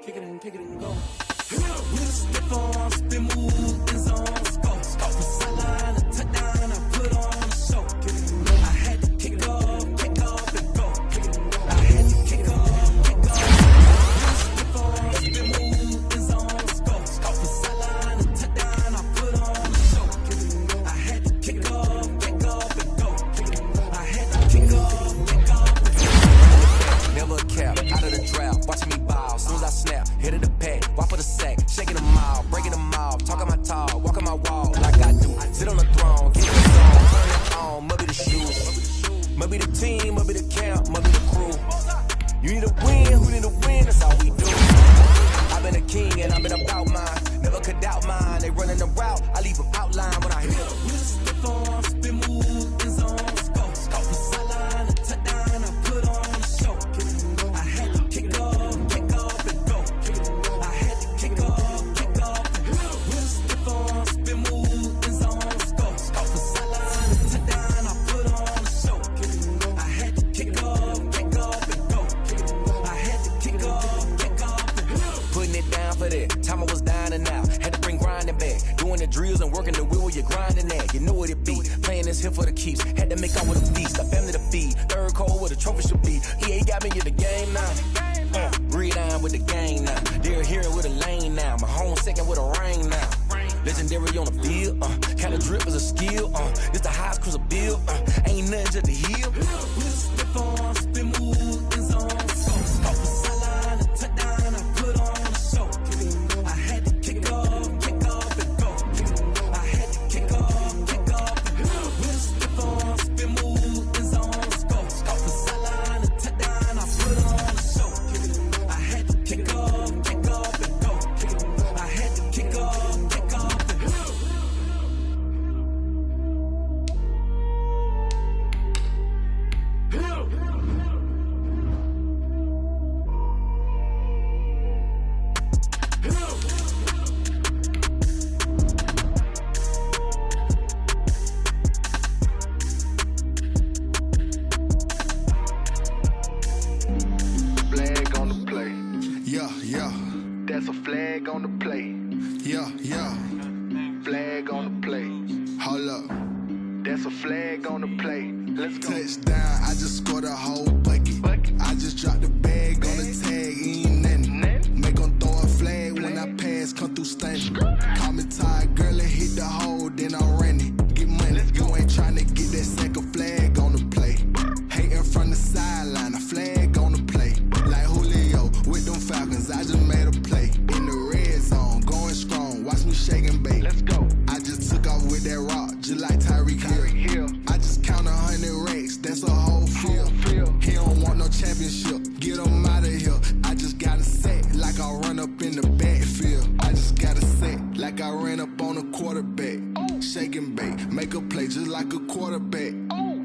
kick it and go. With a stiff arm, spin move, in zone, go. Off the sideline, a touchdown, I put on a show. Kick it and go. I had to kick off and go. Kick it and go. I had to kick off. With a stiff arm, spin move, in zone, go. Off the sideline, a touchdown, I put on a show. Kick it and go. I had to kick off and go. Kick it and go. I had to kick off and go. Never a cap, out of the drought, watching me bow. Soon as I snap, hit of the pack, walk for the sack, shaking them out, breaking them off, talking my talk, walking my wall like I do. Sit on the throne, get the song, turn it on, must be the shoes, must be the team, must be the camp, must be the crew. You need a win, who need a win? That's all we do. I've been a king and I've been about mine, never could doubt mine. They running the route, I leave them outline when I hit. With a stiff arm, spin move, in zone, go. Off the sideline, a touchdown, I put on a show. Kick it and go. I had to kick off and go. Kick it and go. I had to kick off and go. With a stiff arm, spin move, in zone, go. Off the sideline, a touchdown, I put on a show. Kick it and go. I had to kick off and go. Kick it and go. I had to kick off and go. Putting it down for that. Time I was down and out. Had to bring grinding back. Doing the drills and working the wheel where you're grinding at. You know what it be. Playing this here for the keeps. Had to make out with a feast. A family to feed. Third cold where the trophy should be. EA got me in the game now. Breed on with the game now. They're here with a lane now. My home second with a ring now. Legendary on the field. Kind of drip is a skill. This the highest cruiser bill. Ain't nothing to the hill. With a stiff arm, spin move, in zone, go. Off the sideline, a touchdown, I put on a show. Kick it and go. I had to kick off and go. Kick it and go. I had to kick off and go. With a stiff arm, spin move, in zone, go. Off the sideline, a touchdown, I put on a show. Kick it and go. I had to kick off and go. Kick it and go. I had to kick off and go. Flag on the play. Yeah, yeah, That's a flag on the play. yeah, yeah. Flag on the play. Hold up. That's a flag on the play. Let's go. Touchdown, I just scored a whole bucket. I just dropped the bag on the tag, ain't nothing. Make 'em throw a flag when I pass, come through stunning. Call me tired, girl, and hit the hole, then I'm running. Get money, you ain't tryna get that second flag on the play. Hating from the sideline, a flag on the play. Like Julio with them Falcons, I just made a play. In the red zone, going strong, watch me shake and bake. Let's go. I just took off with that rock, just like Tyreek Hill. I just count 100 racks, that's a whole field. He don't want no championship, get him out of here. I just got a set, like I run up in the backfield. I just got a set, like I ran up on a quarterback. Shake and bake, make a play just like a quarterback.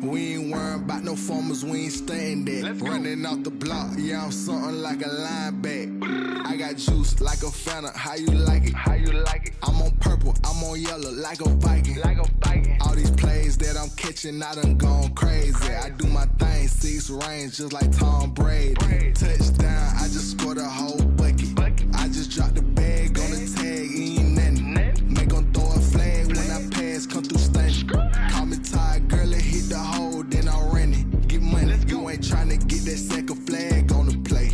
We ain't worrying about no formers, we ain't staying there. Running off the block, yeah, I'm something like a linebacker. I got juice like a Fanta, how you like it? How you like it? I'm on purple, I'm on yellow, like a Viking. Like a Viking. All these plays that I'm catching, I done gone crazy. I do my thing, 6 range, just like Tom Brady. Touchdown, I just scored a whole bucket. I just dropped the bag on the tag, ain't nothing. Make 'em throw a flag when I pass, come through stunning. Call me tired, girl, it hit the hole, then I ran it. Get money, you ain't tryna get that second flag on the play.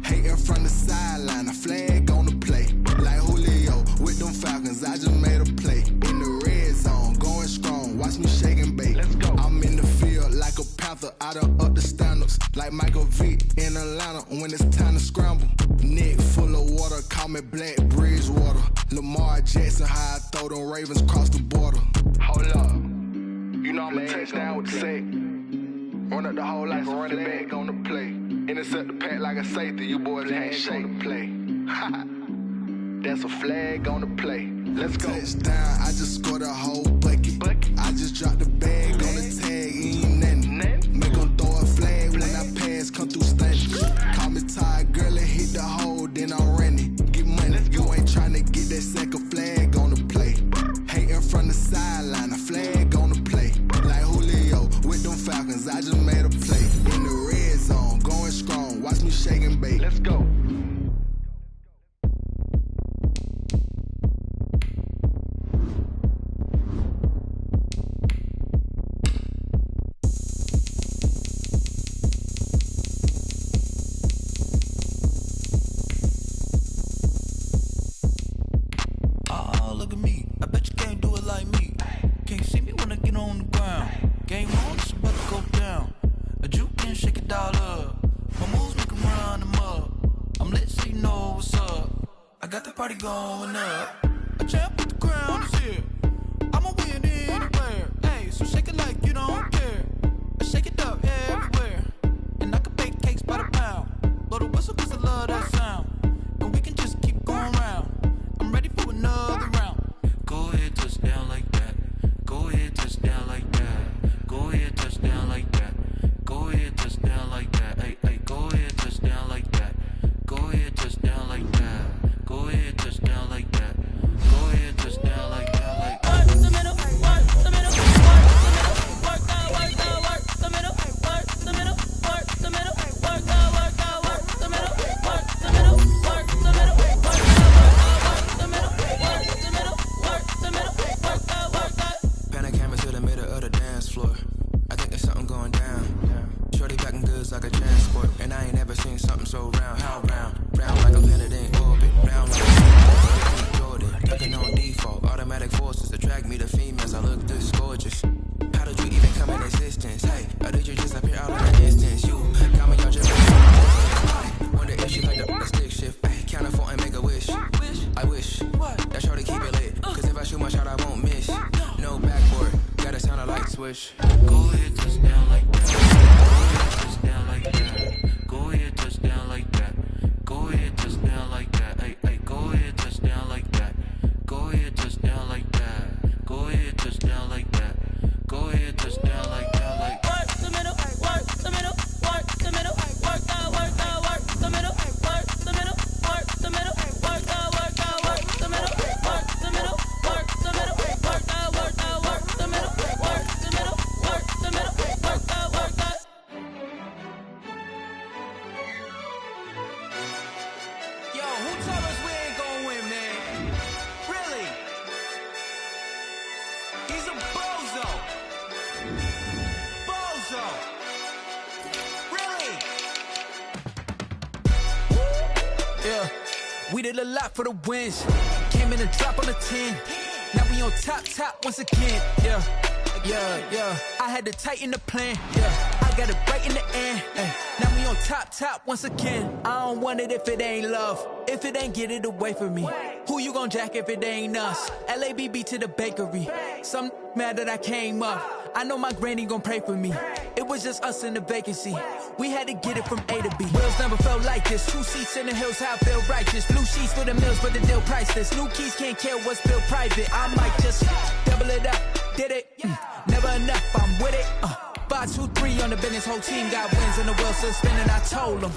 Hating from the sideline, a flag on the play. Like Julio with them Falcons, I just made a play. In the red zone, going strong, watch me shake and bake. I'm in the field like a panther, I done up the standards. Like Michael Vick in Atlanta when it's time to scramble. Neck full of water, call me Black Bridgewater. Lamar Jackson, how I throw them Ravens across the border. Hold up, you know I'm a touchdown with the sack. Run up the whole life, run it back on the play. Intercept the pack like a safety, you boys ain't shake the play. That's a flag on the play. Let's go. Touchdown, I just scored a whole bucket. I just dropped the bag on the tag, ain't nothing. Make 'em throw a flag when I pass, come through stunning. Call me tired, girl, it hit the hole, then I ran it. Get money, you ain't tryna get that second flag on the play. Hating from the sideline, a flag on the play. Like Julio with them Falcons, I just made a play. In the red zone, going strong, watch me shake and bake. Let's go. Look at me, I bet you can't do it like me. Can't see me when I get on the ground. Game on, it's about to go down. A juke can shake it all up. My moves make 'em run them up. I'm lit so you know what's up. I got the party going up. A champ with the crown is here. I'ma win anywhere. Hey, so shake it like you don't care. I shake it up everywhere. And I can bake cakes by the pound. Blow the whistle 'cause I love that sound. And we can just keep going round. I'm ready for another round. Go ahead, touch down like that. Go ahead, touch down like that. Go ahead, touch down like that. Go ahead, touch down like that. Hey, hey, go ahead, touch down like that. Go ahead, touch down like that. Go ahead, touch down like that. Go ahead, touch down like that. Like work the middle, work the middle, work the middle, work that, work that, work the middle, work the middle, work the middle, work that, work that, work the middle, work the middle, work the middle, work that, work the middle, work the middle, work the middle, work that, work that. Pan a camera to the middle of the dance floor. I think there's something going down. Shorty packing goods like a transport, and I ain't ever seen something so round. How round? Round like a planet in orbit. Round like a Jordan. Tucking on default. Automatic forces attract me to females. I look this gorgeous. How did you even come in existence? Hey, or did you just appear out of an instance? You got me on your wonder if she like the stick shift. Ay, count a four and make a wish. I wish that shorty keep it lit. 'Cause if I shoot my shot, I won't miss. No backboard, gotta sound a light switch. Go ahead, touch down like that. Go ahead, touch down like that. Go ahead, touch down like that. Go ahead, touch down like that. Hey, hey, go ahead, touch down like that. Go ahead, touch down like that. Go ahead, touch down like that. Go ahead, touch down like that. Like work the middle, work the middle, work the middle, work that, work that, work the middle, work the middle, work the middle, work that, work that, work the middle, work the middle, work the middle, work that, work that, work the middle, work the middle, work the middle, work that, work that. Yo, who told us we ain't gonna win, man? Really? He's a bozo. Bozo. Really? Yeah, we did a lot for the wins. Came in a drop on the 10. Now we on top once again. Yeah, yeah, yeah. I had to tighten the plan. Yeah, I got it right in the end. Ay, now we on top once again. I don't want it if it ain't love. If it ain't, get it away from me. Who you gon' jack if it ain't us? LABB to the bakery. Some mad that I came up. I know my granny gon' pray for me. It was just us in the vacancy. We had to get it from A to B. Wheels never felt like this. 2 seats in the hills, how I feel righteous. Blue sheets for the mills, but the deal priceless. New keys can't care what's built private. I might just double it up. Did it? Never enough, I'm with it. the business, whole team got wins, and the world still spinning. I told them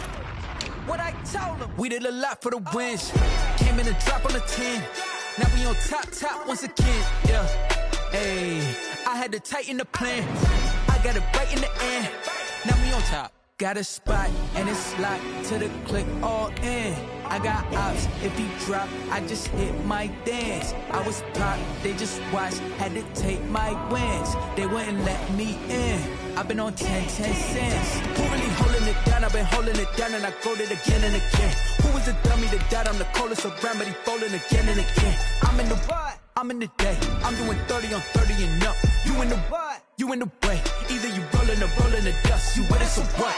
what I told them. We did a lot for the wins. Came in and drop on the 10. Now we on top once again. Yeah, hey, I had to tighten the plan. I got it right in the end. Now we on top. Got a spot and it's locked to the click all in. I got ops, if he drop, I just hit my dance. I was pop, they just watched, had to take my wins. They wouldn't let me in. I've been on 10 cents. Who really holding it down? I've been holding it down and I go it again and again. Who was the dummy that died? I'm the coldest around, but he folding again and again. I'm in the what? I'm in the day. I'm doing 30 on 30 and up. You in the what? You in the way. Either you rolling or rolling the dust. You with it, so what?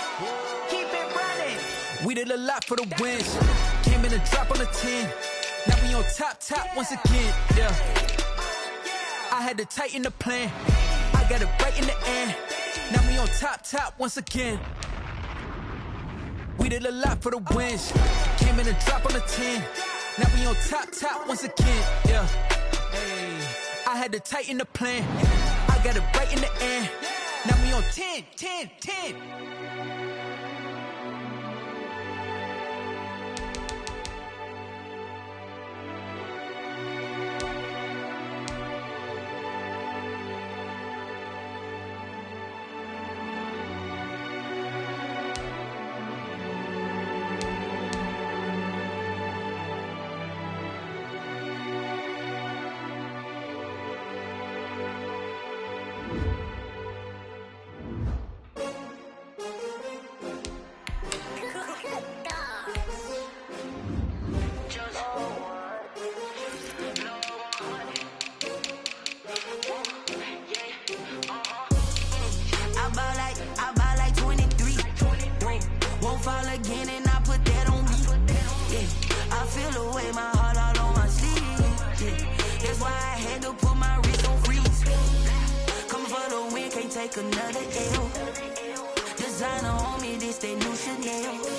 Keep it running. We did a lot for the wins. Came in and drop on the 10. Now we on top once again. Yeah. I had to tighten the plan. I got it right in the end. Now we on top once again. We did a lot for the wins. Came in and drop on the 10. Now we on top once again. Yeah. Hey, I had to tighten the plan. I got it right in the end. Now we on 10. Fall again and I put that on me. Yeah, I feel the way, my heart all on my sleeve. Yeah, that's why I had to put my wrist on freeze. Coming for the win, can't take another L. Designer on me, this that new Chanel.